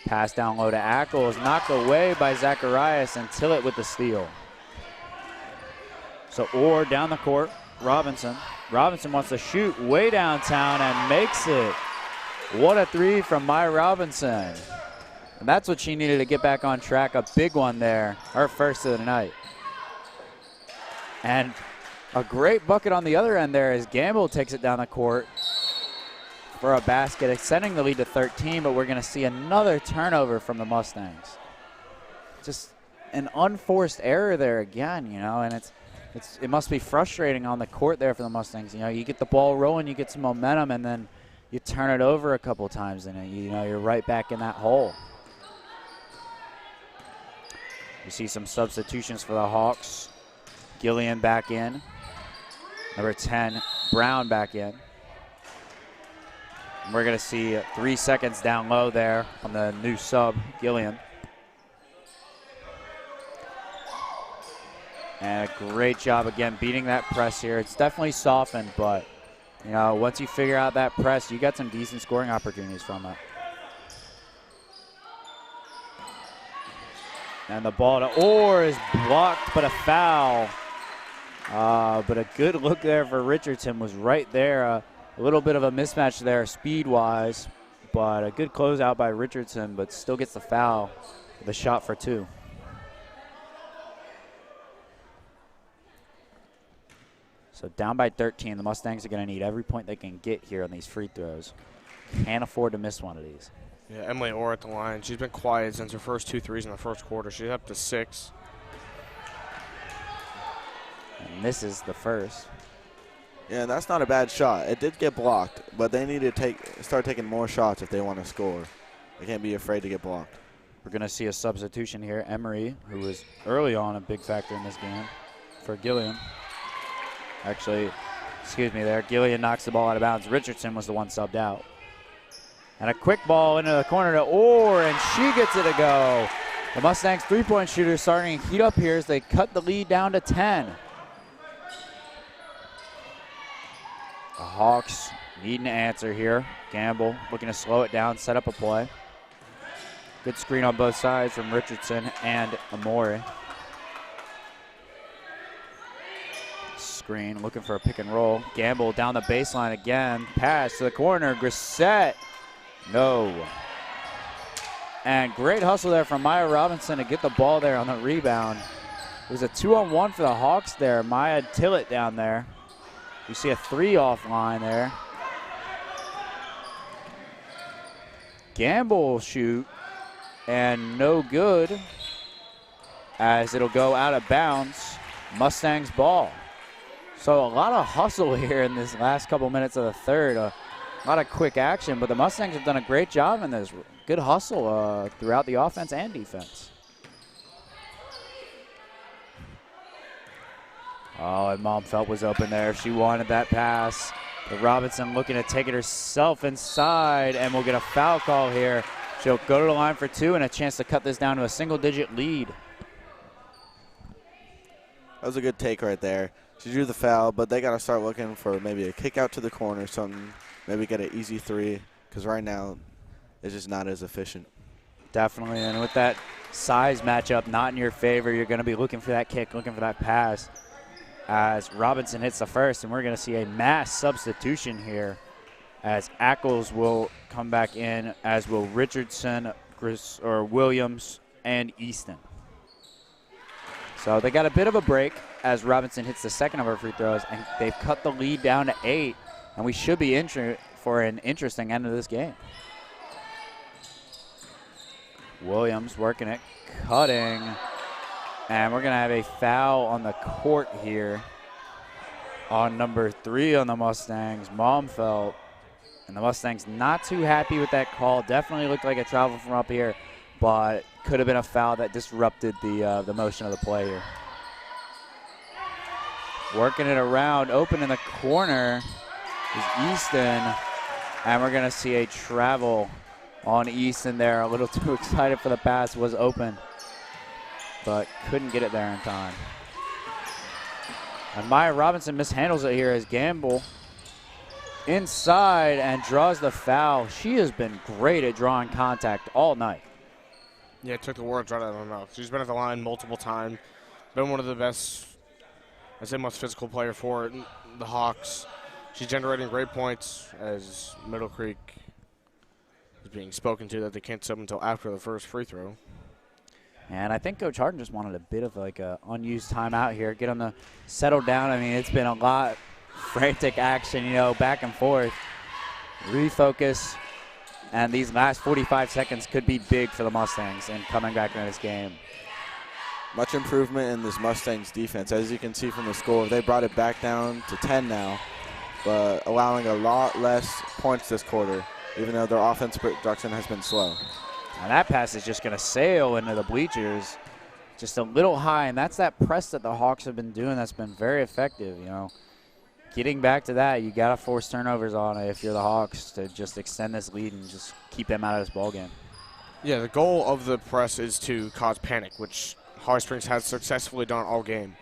Pass down low to Ackles, knocked away by Zacharias, and Tillett with the steal. So Orr down the court, Robinson. Robinson wants to shoot way downtown and makes it. What a 3 from Maya Robinson. And that's what she needed to get back on track. A big one there, her first of the night. And a great bucket on the other end there as Gamble takes it down the court for a basket, extending the lead to 13, but we're going to see another turnover from the Mustangs. Just an unforced error there again, and it must be frustrating on the court there for the Mustangs. You get the ball rolling, you get some momentum, and then you turn it over a couple times and you know you're right back in that hole. You see some substitutions for the Hawks. Gillian back in. Number 10, Brown back in. And we're going to see 3 seconds down low there on the new sub, Gillian. And a great job again beating that press here. It's definitely softened, but you know, once you figure out that press, you got some decent scoring opportunities from it. And the ball to Orr is blocked, but a foul. But a good look there for Richardson was right there. A little bit of a mismatch there speed-wise, but a good closeout by Richardson, but still gets the foul with a shot for 2. So down by 13, the Mustangs are going to need every point they can get here on these free throws. Can't afford to miss one of these. Yeah, Emily Orr at the line. She's been quiet since her first 2 threes in the first quarter. She's up to 6. And misses the first. Yeah, that's not a bad shot. It did get blocked, but they need to start taking more shots if they want to score. They can't be afraid to get blocked. We're going to see a substitution here. Emery, who was early on a big factor in this game, for Gillian. Actually, excuse me there. Gillian knocks the ball out of bounds. Richardson was the one subbed out. And a quick ball into the corner to Orr, and she gets it to go. The Mustangs three-point shooter starting to heat up here as they cut the lead down to 10. The Hawks need an answer here. Gamble looking to slow it down, set up a play. Good screen on both sides from Richardson and Amore. Screen looking for a pick and roll. Gamble down the baseline again. Pass to the corner. Grissett. No. And great hustle there from Maya Robinson to get the ball there on the rebound. It was a 2-on-1 for the Hawks there. Maya Tillett down there. You see a 3 offline there. Gamble will shoot. And no good, as it'll go out of bounds. Mustangs ball. So a lot of hustle here in this last couple minutes of the third. A lot of quick action, but the Mustangs have done a great job in this. Good hustle throughout the offense and defense. Oh, and Momfeld was open there. She wanted that pass. But Robinson looking to take it herself inside, and we'll get a foul call here. She'll go to the line for 2 and a chance to cut this down to a single-digit lead. That was a good take right there. She drew the foul, but they got to start looking for maybe a kick out to the corner or something. Maybe get an easy 3, because right now it's just not as efficient. Definitely, and with that size matchup not in your favor, you're going to be looking for that kick, looking for that pass. As Robinson hits the first, and we're going to see a mass substitution here as Ackles will come back in, as will Richardson, Williams, and Easton. So they got a bit of a break as Robinson hits the second of her free throws, and they've cut the lead down to 8, and we should be in for an interesting end of this game. Williams working it, cutting, and we're going to have a foul on the court here on number 3 on the Mustangs, Momfeld. And the Mustangs not too happy with that call. Definitely looked like a travel from up here, but could have been a foul that disrupted the motion of the play here. Working it around, open in the corner is Easton, and we're going to see a travel on Easton there. A little too excited for the pass, was open, but couldn't get it there in time. And Maya Robinson mishandles it here as Gamble inside and draws the foul. She has been great at drawing contact all night. Yeah, it took the words right out of her mouth. She's been at the line multiple times. Been one of the best, I'd say most physical player for the Hawks. She's generating great points as Middle Creek is being spoken to that they can't sub until after the first free throw. And I think Coach Harden just wanted a bit of like a unused timeout here, get them to settle down. I mean, it's been a lot frantic action, you know, back and forth. Refocus, and these last 45 seconds could be big for the Mustangs in coming back into this game. Much improvement in this Mustangs defense. As you can see from the score, they brought it back down to 10 now. but allowing a lot less points this quarter, even though their offense production has been slow. And that pass is just going to sail into the bleachers, just a little high, and that's that press that the Hawks have been doing that's been very effective, you know. Getting back to that, you got to force turnovers on it if you're the Hawks to just extend this lead and just keep them out of this ball game. Yeah, the goal of the press is to cause panic, which Holly Springs has successfully done all game.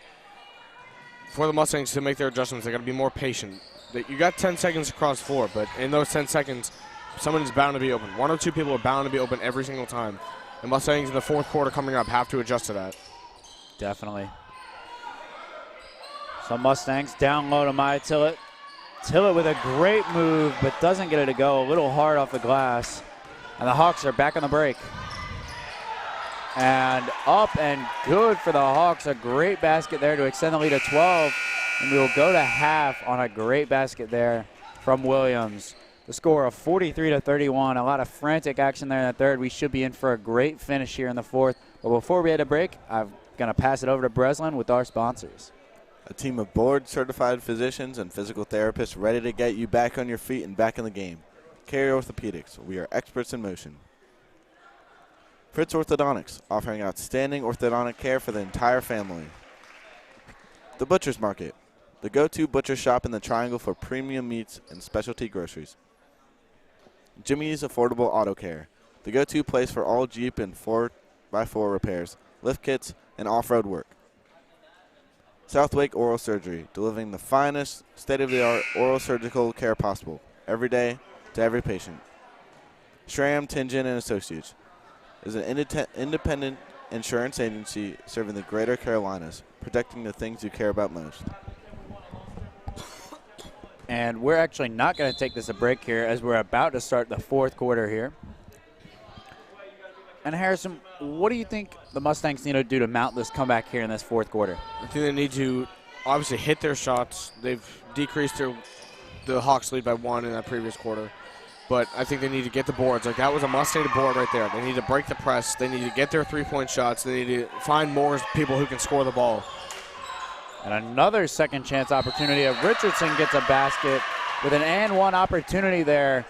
For the Mustangs to make their adjustments, they got to be more patient. You got 10 seconds across the floor, but in those 10 seconds, someone is bound to be open. One or two people are bound to be open every single time. The Mustangs in the fourth quarter coming up have to adjust to that. Definitely. So Mustangs down low to Maya Tillett. Tillett with a great move, but doesn't get it to go. A little hard off the glass. And the Hawks are back on the break. And up and good for the Hawks. A great basket there to extend the lead to 12. And we will go to half on a great basket there from Williams. The score of 43-31. A lot of frantic action there in the third. We should be in for a great finish here in the fourth. But before we head to break, I'm going to pass it over to Breslin with our sponsors. A team of board-certified physicians and physical therapists ready to get you back on your feet and back in the game. Carey Orthopedics. We are experts in motion. Fritz Orthodontics, offering outstanding orthodontic care for the entire family. The Butcher's Market, the go-to butcher shop in the Triangle for premium meats and specialty groceries. Jimmy's Affordable Auto Care, the go-to place for all Jeep and 4x4 repairs, lift kits, and off-road work. Southwake Oral Surgery, delivering the finest state-of-the-art oral surgical care possible, every day to every patient. Schramm, Tingen, and Associates is an independent insurance agency serving the Greater Carolinas, protecting the things you care about most. And we're actually not going to take this a break here as we're about to start the fourth quarter here. And Harrison, what do you think the Mustangs need to do to mount this comeback here in this fourth quarter? I think they need to obviously hit their shots. They've decreased the Hawks lead by 1 in that previous quarter. But I think they need to get the boards. Like, that was a Mustang board right there. They need to break the press. They need to get their three-point shots. They need to find more people who can score the ball. And another second chance opportunity. Richardson gets a basket with an and one opportunity there.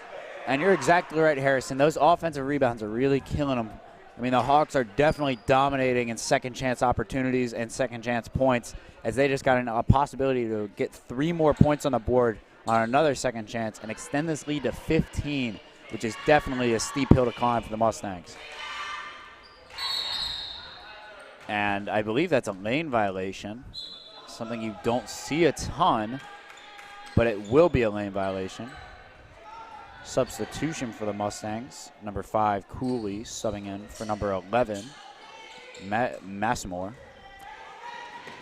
And you're exactly right, Harrison. Those offensive rebounds are really killing them. I mean, the Hawks are definitely dominating in second chance opportunities and second chance points as they just got a possibility to get 3 more points on the board on another second chance and extend this lead to 15, which is definitely a steep hill to climb for the Mustangs. And I believe that's a lane violation, something you don't see a ton, but it will be a lane violation. Substitution for the Mustangs, number 5, Cooley, subbing in for number 11, Massimore.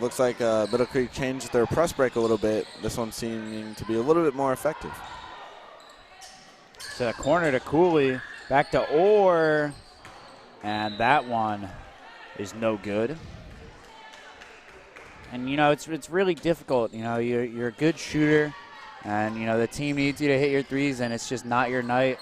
Looks like Middle Creek changed their press break a little bit. This one seeming to be a little bit more effective. To the corner to Cooley, back to Orr, and that one is no good. And, you know, it's really difficult. You know, you're a good shooter, and, you know, the team needs you to hit your threes, and it's just not your night.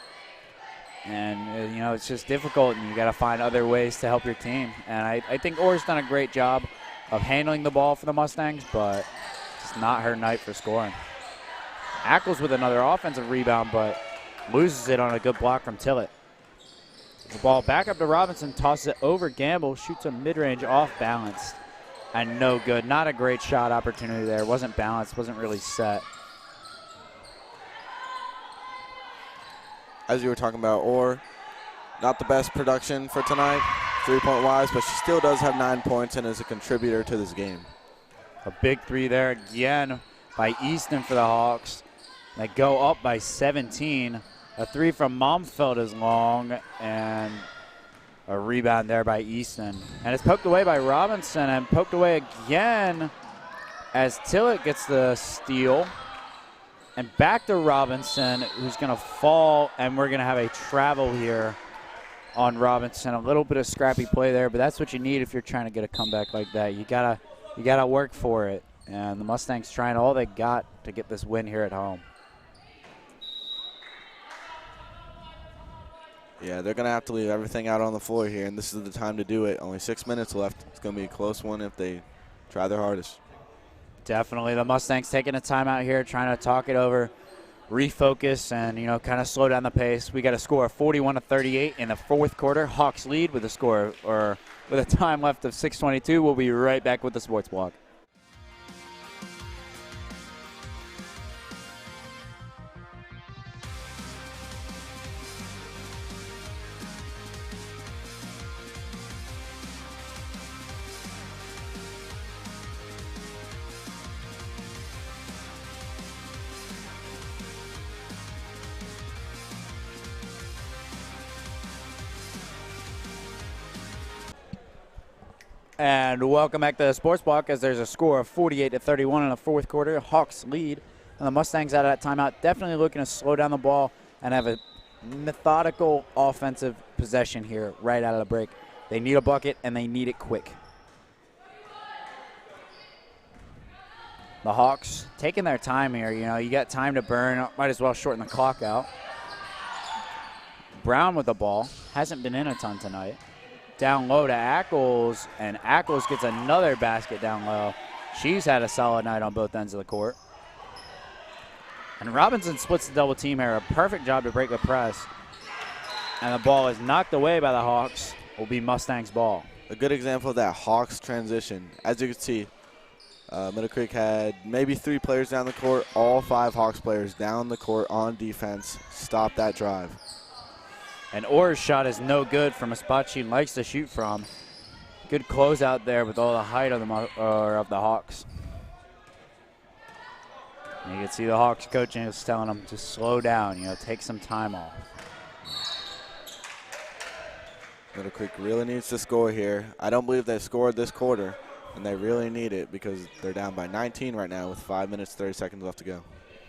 And, you know, it's just difficult, and you got to find other ways to help your team. And I think Orr's done a great job of handling the ball for the Mustangs, but it's not her night for scoring. Ackles with another offensive rebound, but loses it on a good block from Tillett. The ball back up to Robinson, tosses it over Gamble, shoots a mid-range off balance, and no good. Not a great shot opportunity there. Wasn't balanced, wasn't really set. As you were talking about, Orr, not the best production for tonight, 3-point wise, but she still does have 9 points and is a contributor to this game. A big 3 there again by Easton for the Hawks. They go up by 17. A 3 from Momfeld is long, and a rebound there by Easton. And it's poked away by Robinson, and poked away again as Tillett gets the steal. And back to Robinson, who's going to fall, and we're going to have a travel here on Robinson. A little bit of scrappy play there, but that's what you need if you're trying to get a comeback like that. You gotta work for it. And the Mustangs trying all they got to get this win here at home. Yeah, they're going to have to leave everything out on the floor here, and this is the time to do it. Only 6 minutes left. It's going to be a close one if they try their hardest. Definitely. The Mustangs taking a timeout here, trying to talk it over, refocus, and, you know, kind of slow down the pace. We got a score of 41-38 in the fourth quarter. Hawks lead with a score, or with a time left of 6:22. We'll be right back with the Sports Blog. And welcome back to the Sports Block, as there's a score of 48-31 in the fourth quarter. Hawks lead, and the Mustangs out of that timeout definitely looking to slow down the ball and have a methodical offensive possession here right out of the break. They need a bucket, and they need it quick. The Hawks taking their time here. You know, you got time to burn. Might as well shorten the clock out. Brown with the ball. Hasn't been in a ton tonight. Down low to Ackles, and Ackles gets another basket down low. She's had a solid night on both ends of the court. And Robinson splits the double team here. A perfect job to break the press. And the ball is knocked away by the Hawks. Will be Mustangs ball. A good example of that Hawks transition. As you can see, Middle Creek had maybe 3 players down the court. All 5 Hawks players down the court on defense. Stop that drive. And Orr's shot is no good from a spot she likes to shoot from. Good closeout there with all the height of the Hawks. And you can see the Hawks coaching is telling them to slow down, you know, take some time off. Middle Creek really needs to score here. I don't believe they scored this quarter, and they really need it because they're down by 19 right now with 5 minutes, 30 seconds left to go.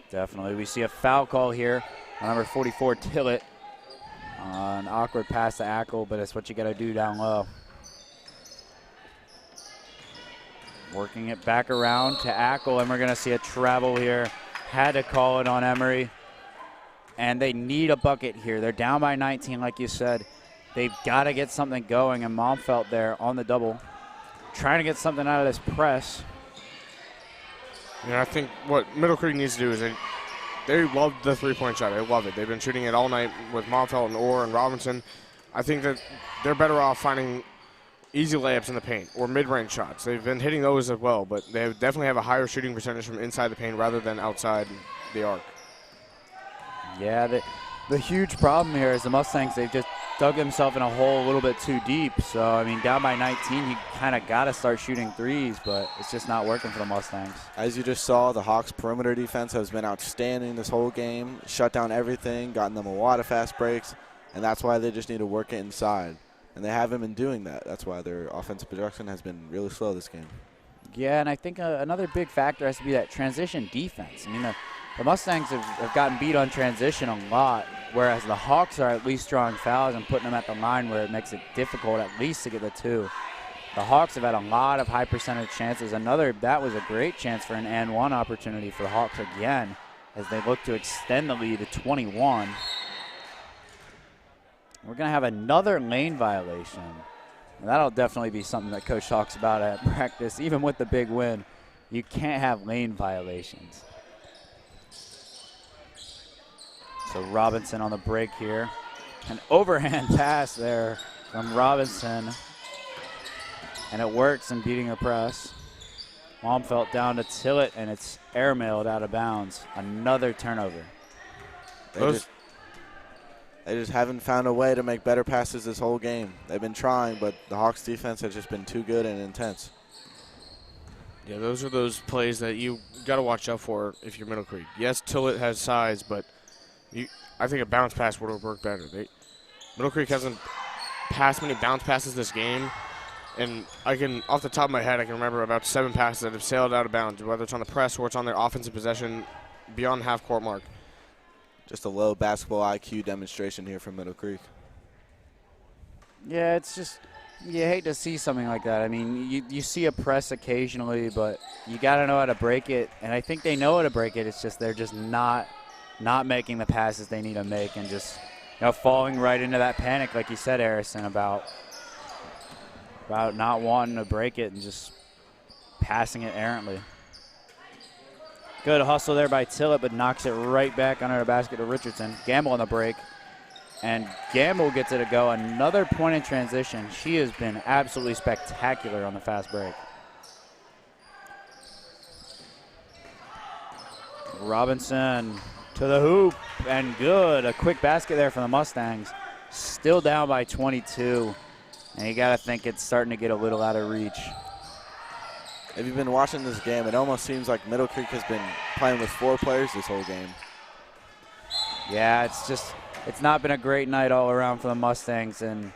Definitely. We see a foul call here on number 44, Tillett. An awkward pass to Ackle, but it's what you got to do down low. Working it back around to Ackle, and we're going to see a travel here. Had to call it on Emery. And they need a bucket here. They're down by 19, like you said. They've got to get something going, and Momfeld there on the double, trying to get something out of this press. Yeah, I think what Middle Creek needs to do is they love the three-point shot. They love it. They've been shooting it all night with Momfeld and Orr and Robinson. I think that they're better off finding easy layups in the paint or mid-range shots. They've been hitting those as well, but they definitely have a higher shooting percentage from inside the paint rather than outside the arc. Yeah, the huge problem here is the Mustangs, they've just dug themselves in a hole a little bit too deep. So, I mean, down by 19, you kind of got to start shooting threes, but it's just not working for the Mustangs. As you just saw, the Hawks' perimeter defense has been outstanding this whole game. Shut down everything, gotten them a lot of fast breaks, and that's why they just need to work it inside. And they haven't been doing that. That's why their offensive production has been really slow this game. Yeah, and I think another big factor has to be that transition defense. I mean, the Mustangs have gotten beat on transition a lot, whereas the Hawks are at least drawing fouls and putting them at the line where it makes it difficult at least to get the 2. The Hawks have had a lot of high percentage chances. That was a great chance for an and one opportunity for the Hawks again as they look to extend the lead to 21. We're going to have another lane violation. And that'll definitely be something that Coach talks about at practice. Even with the big win, you can't have lane violations. So Robinson on the break here. An overhand pass there from Robinson. And it works in beating the press. Momfeld down to Tillett, and it's airmailed out of bounds. Another turnover. They just haven't found a way to make better passes this whole game. They've been trying, but the Hawks defense has just been too good and intense. Yeah, those are those plays that you got to watch out for if you're Middle Creek. Yes, Tillett has size, but I think a bounce pass would have worked better. Middle Creek hasn't passed many bounce passes this game, and off the top of my head, I can remember about 7 passes that have sailed out of bounds, whether it's on the press or it's on their offensive possession beyond half-court mark. Just a low basketball IQ demonstration here from Middle Creek. Yeah, it's just, you hate to see something like that. I mean, you see a press occasionally, but you got to know how to break it. And I think they know how to break it. It's just they're just not making the passes they need to make and just, falling right into that panic, like you said, Harrison, about not wanting to break it and just passing it errantly. Good hustle there by Tillett, but knocks it right back under the basket to Richardson. Gamble on the break. And Gamble gets it to go. Another point in transition. She has been absolutely spectacular on the fast break. Robinson to the hoop, and good. A quick basket there from the Mustangs. Still down by 22. And you got to think it's starting to get a little out of reach. If you've been watching this game, it almost seems like Middle Creek has been playing with 4 players this whole game. Yeah, it's not been a great night all around for the Mustangs, and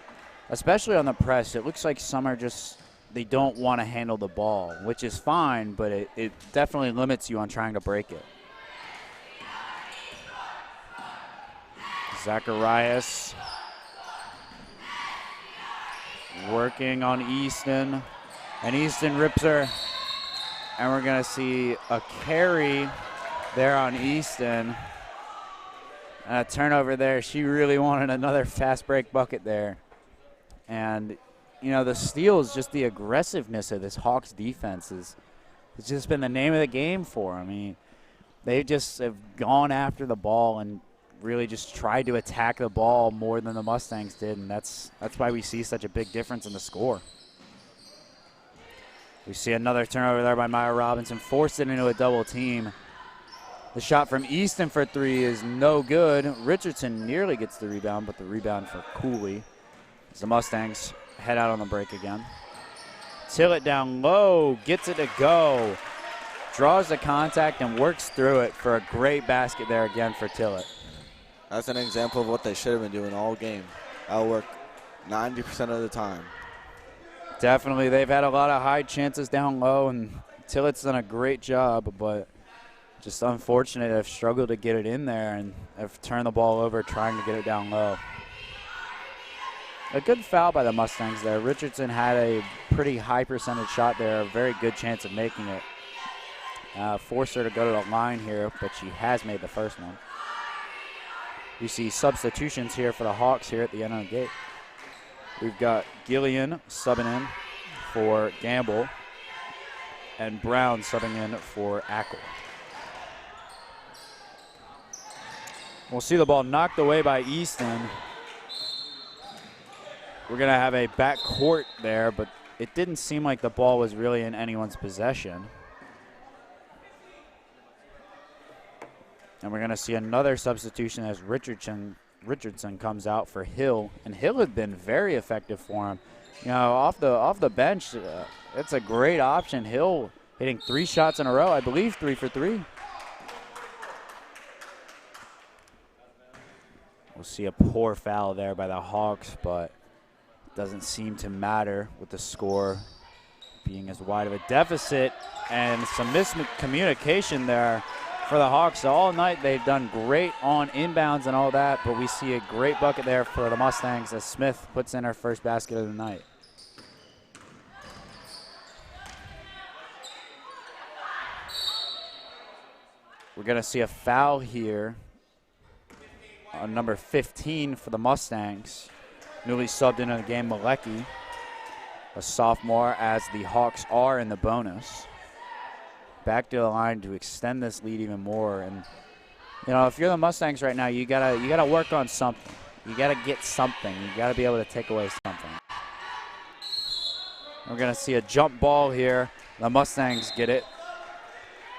especially on the press. It looks like Summer they don't want to handle the ball, which is fine, but it definitely limits you on trying to break it. Zacharias working on Easton, and Easton rips her. And we're going to see a carry there on Easton. And a turnover there. She really wanted another fast break bucket there. And, you know, the steals, just the aggressiveness of this Hawks defense it's just been the name of the game for them. I mean, they just have gone after the ball and really just tried to attack the ball more than the Mustangs did. And that's why we see such a big difference in the score. We see another turnover there by Maya Robinson, forced it into a double team. The shot from Easton for 3 is no good. Richardson nearly gets the rebound, but the rebound for Cooley as the Mustangs head out on the break again. Tillett down low, gets it to go. Draws the contact and works through it for a great basket there again for Tillett. That's an example of what they should have been doing all game. That'll work 90% of the time. Definitely, they've had a lot of high chances down low, and Tillett's done a great job, but just unfortunate they've struggled to get it in there and have turned the ball over trying to get it down low. A good foul by the Mustangs there. Richardson had a pretty high percentage shot there, a very good chance of making it. Forced her to go to the line here, but she has made the first one. You see substitutions here for the Hawks here at the end of the gate. We've got Gillian subbing in for Gamble and Brown subbing in for Ackle. We'll see the ball knocked away by Easton. We're going to have a back court there, but it didn't seem like the ball was really in anyone's possession. And we're going to see another substitution as Richardson comes out for Hill, and Hill had been very effective for him. You know, off the bench, it's a great option. Hill hitting 3 shots in a row, I believe 3 for 3. We'll see a poor foul there by the Hawks, but it doesn't seem to matter with the score being as wide of a deficit, and some miscommunication there for the Hawks. All night they've done great on inbounds and all that, but we see a great bucket there for the Mustangs as Smith puts in her first basket of the night. We're going to see a foul here on number 15 for the Mustangs. Newly subbed into the game, Malecki, a sophomore, as the Hawks are in the bonus. Back to the line to extend this lead even more. And, you know, if you're the Mustangs right now, you gotta work on something. You gotta get something. You gotta be able to take away something. We're gonna see a jump ball here. The Mustangs get it.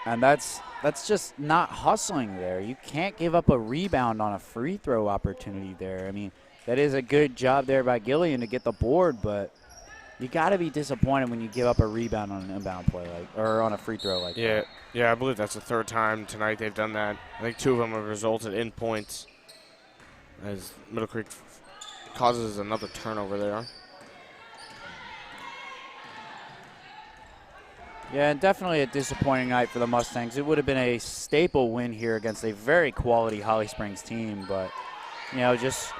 And that's just not hustling there. You can't give up a rebound on a free throw opportunity there. I mean, that is a good job there by Gillian to get the board, but you got to be disappointed when you give up a rebound on an inbound play or on a free throw like that. Yeah, I believe that's the 3rd time tonight they've done that. I think 2 of them have resulted in points as Middle Creek causes another turnover there. Yeah, and definitely a disappointing night for the Mustangs. It would have been a staple win here against a very quality Holly Springs team, but, you know, just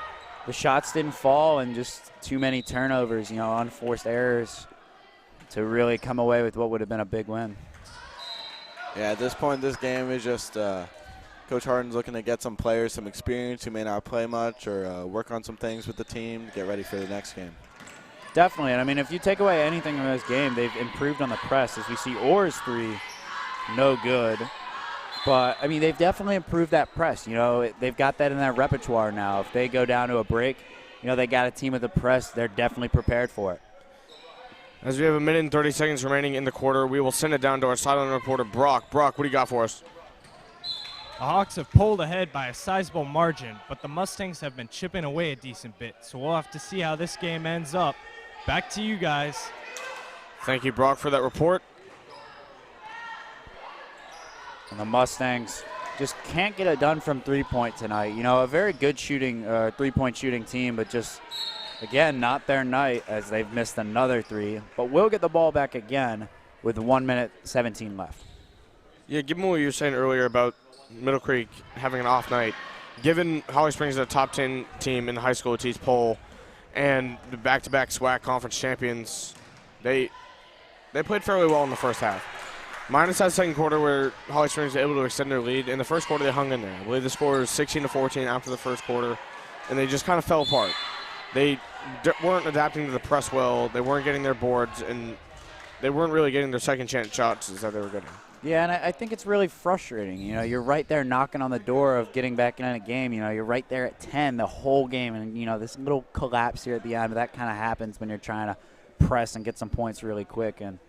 the shots didn't fall and just too many turnovers, you know, unforced errors to really come away with what would have been a big win. Yeah, at this point, this game is just Coach Harden's looking to get some players some experience who may not play much or work on some things with the team to get ready for the next game. Definitely, and I mean, if you take away anything from this game, they've improved on the press. As we see Orr's 3, no good. But, I mean, they've definitely improved that press. You know, they've got that in their repertoire now. If they go down to a break, you know, they got a team with a press. They're definitely prepared for it. As we have 1 minute and 30 seconds remaining in the quarter, we will send it down to our sideline reporter, Brock. Brock, what do you got for us? The Hawks have pulled ahead by a sizable margin, but the Mustangs have been chipping away a decent bit, so we'll have to see how this game ends up. Back to you guys. Thank you, Brock, for that report. And the Mustangs just can't get it done from three-point tonight. You know, a very good shooting, three-point shooting team, but just, again, not their night as they've missed another three. But we'll get the ball back again with 1 minute 17 left. Yeah, given what you were saying earlier about Middle Creek having an off night, given Holly Springs is a top 10 team in the high school AT's poll and the back-to-back SWAC conference champions, they played fairly well in the first half. Minus that second quarter where Holly Springs was able to extend their lead. In the first quarter, they hung in there. I believe the score was 16-14 after the first quarter, and they just kind of fell apart. They weren't adapting to the press well. They weren't getting their boards, and they weren't really getting their second chance shots that they were getting. Yeah, and I think it's really frustrating. You know, you're right there knocking on the door of getting back in a game. You know, you're right there at 10 the whole game, and, you know, this little collapse here at the end, that kind of happens when you're trying to press and get some points really quick. And,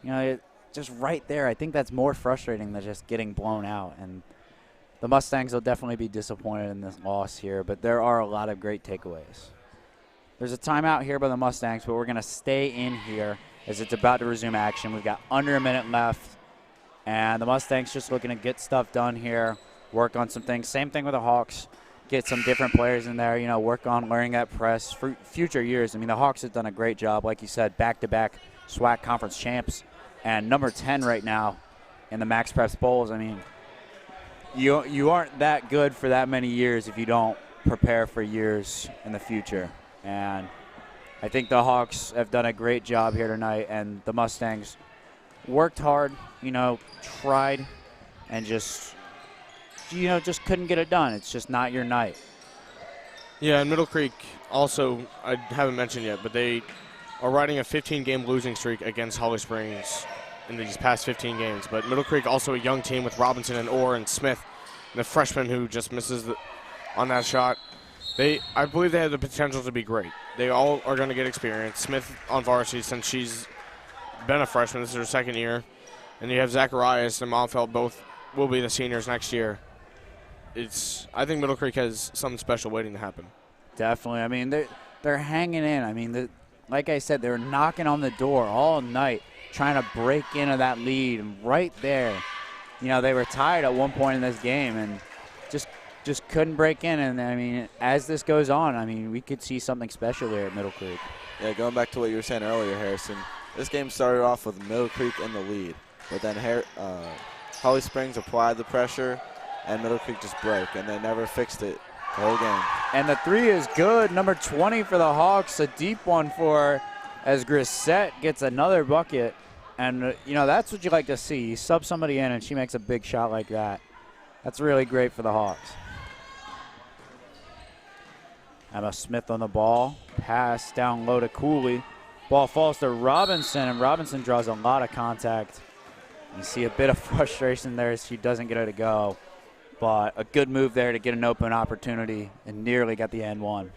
you know, just right there, I think that's more frustrating than just getting blown out. And the Mustangs will definitely be disappointed in this loss here, but there are a lot of great takeaways. There's a timeout here by the Mustangs, but we're going to stay in here as it's about to resume action. We've got under a minute left, and the Mustangs just looking to get stuff done here, work on some things. Same thing with the Hawks. Get some different players in there, you know, work on learning that press for future years. I mean, the Hawks have done a great job, like you said, back-to-back SWAC conference champs. And number 10 right now in the Max Preps Bowls. I mean, you aren't that good for that many years if you don't prepare for years in the future. And I think the Hawks have done a great job here tonight, and the Mustangs worked hard, you know, tried, and just couldn't get it done. It's just not your night. Yeah, and Middle Creek also, I haven't mentioned yet, but they are riding a 15-game losing streak against Holly Springs in these past 15 games. But Middle Creek also a young team with Robinson and Orr and Smith, and the freshman who just misses on that shot. I believe they have the potential to be great. They all are going to get experience. Smith on varsity since she's been a freshman. This is her second year. And you have Zacharias and Monfeld, both will be the seniors next year. I think Middle Creek has something special waiting to happen. Definitely. I mean, they're hanging in. I mean, like I said, they were knocking on the door all night, trying to break into that lead. And right there, you know, they were tied at one point in this game and just couldn't break in. And, I mean, as this goes on, I mean, we could see something special there at Middle Creek. Yeah, going back to what you were saying earlier, Harrison, this game started off with Middle Creek in the lead. But then Holly Springs applied the pressure, and Middle Creek just broke, and they never fixed it the whole game. And the three is good. Number 20 for the Hawks, a deep one for as Grissett gets another bucket. And, you know, that's what you like to see. You sub somebody in, and she makes a big shot like that. That's really great for the Hawks. Emma Smith on the ball. Pass down low to Cooley. Ball falls to Robinson, and Robinson draws a lot of contact. You see a bit of frustration there as she doesn't get it to go. But a good move there to get an open opportunity and nearly got the end one.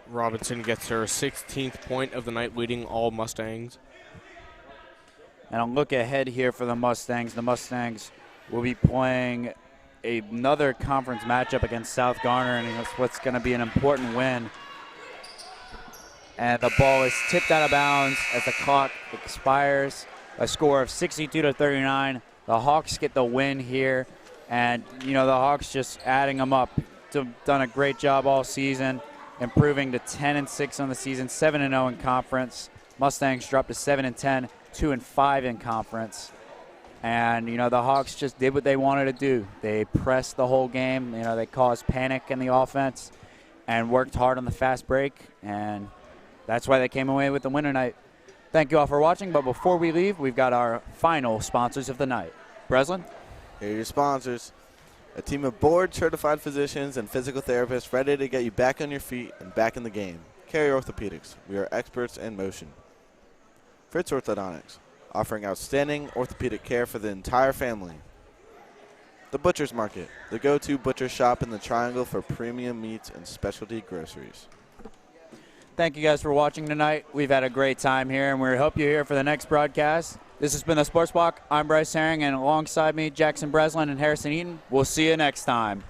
Robinson gets her 16th point of the night, leading all Mustangs. And a look ahead here for the Mustangs. The Mustangs will be playing another conference matchup against South Garner, and it's what's going to be an important win. And the ball is tipped out of bounds as the clock expires. A score of 62-39. The Hawks get the win here. And, you know, the Hawks just adding them up. Done a great job all season, improving to 10-6 on the season, 7-0 in conference. Mustangs dropped to 7-10, 2-5 in conference. And, you know, the Hawks just did what they wanted to do. They pressed the whole game. You know, they caused panic in the offense and worked hard on the fast break. And that's why they came away with the win tonight. Thank you all for watching, but before we leave, we've got our final sponsors of the night. Breslin? Here are your sponsors. A team of board-certified physicians and physical therapists ready to get you back on your feet and back in the game. Carrier Orthopedics. We are experts in motion. Fritz Orthodontics, offering outstanding orthopedic care for the entire family. The Butcher's Market, the go-to butcher shop in the Triangle for premium meats and specialty groceries. Thank you guys for watching tonight. We've had a great time here, and we hope you're here for the next broadcast. This has been the Sports Block. I'm Bryce Herring, and alongside me, Jackson Breslin and Harrison Eaton. We'll see you next time.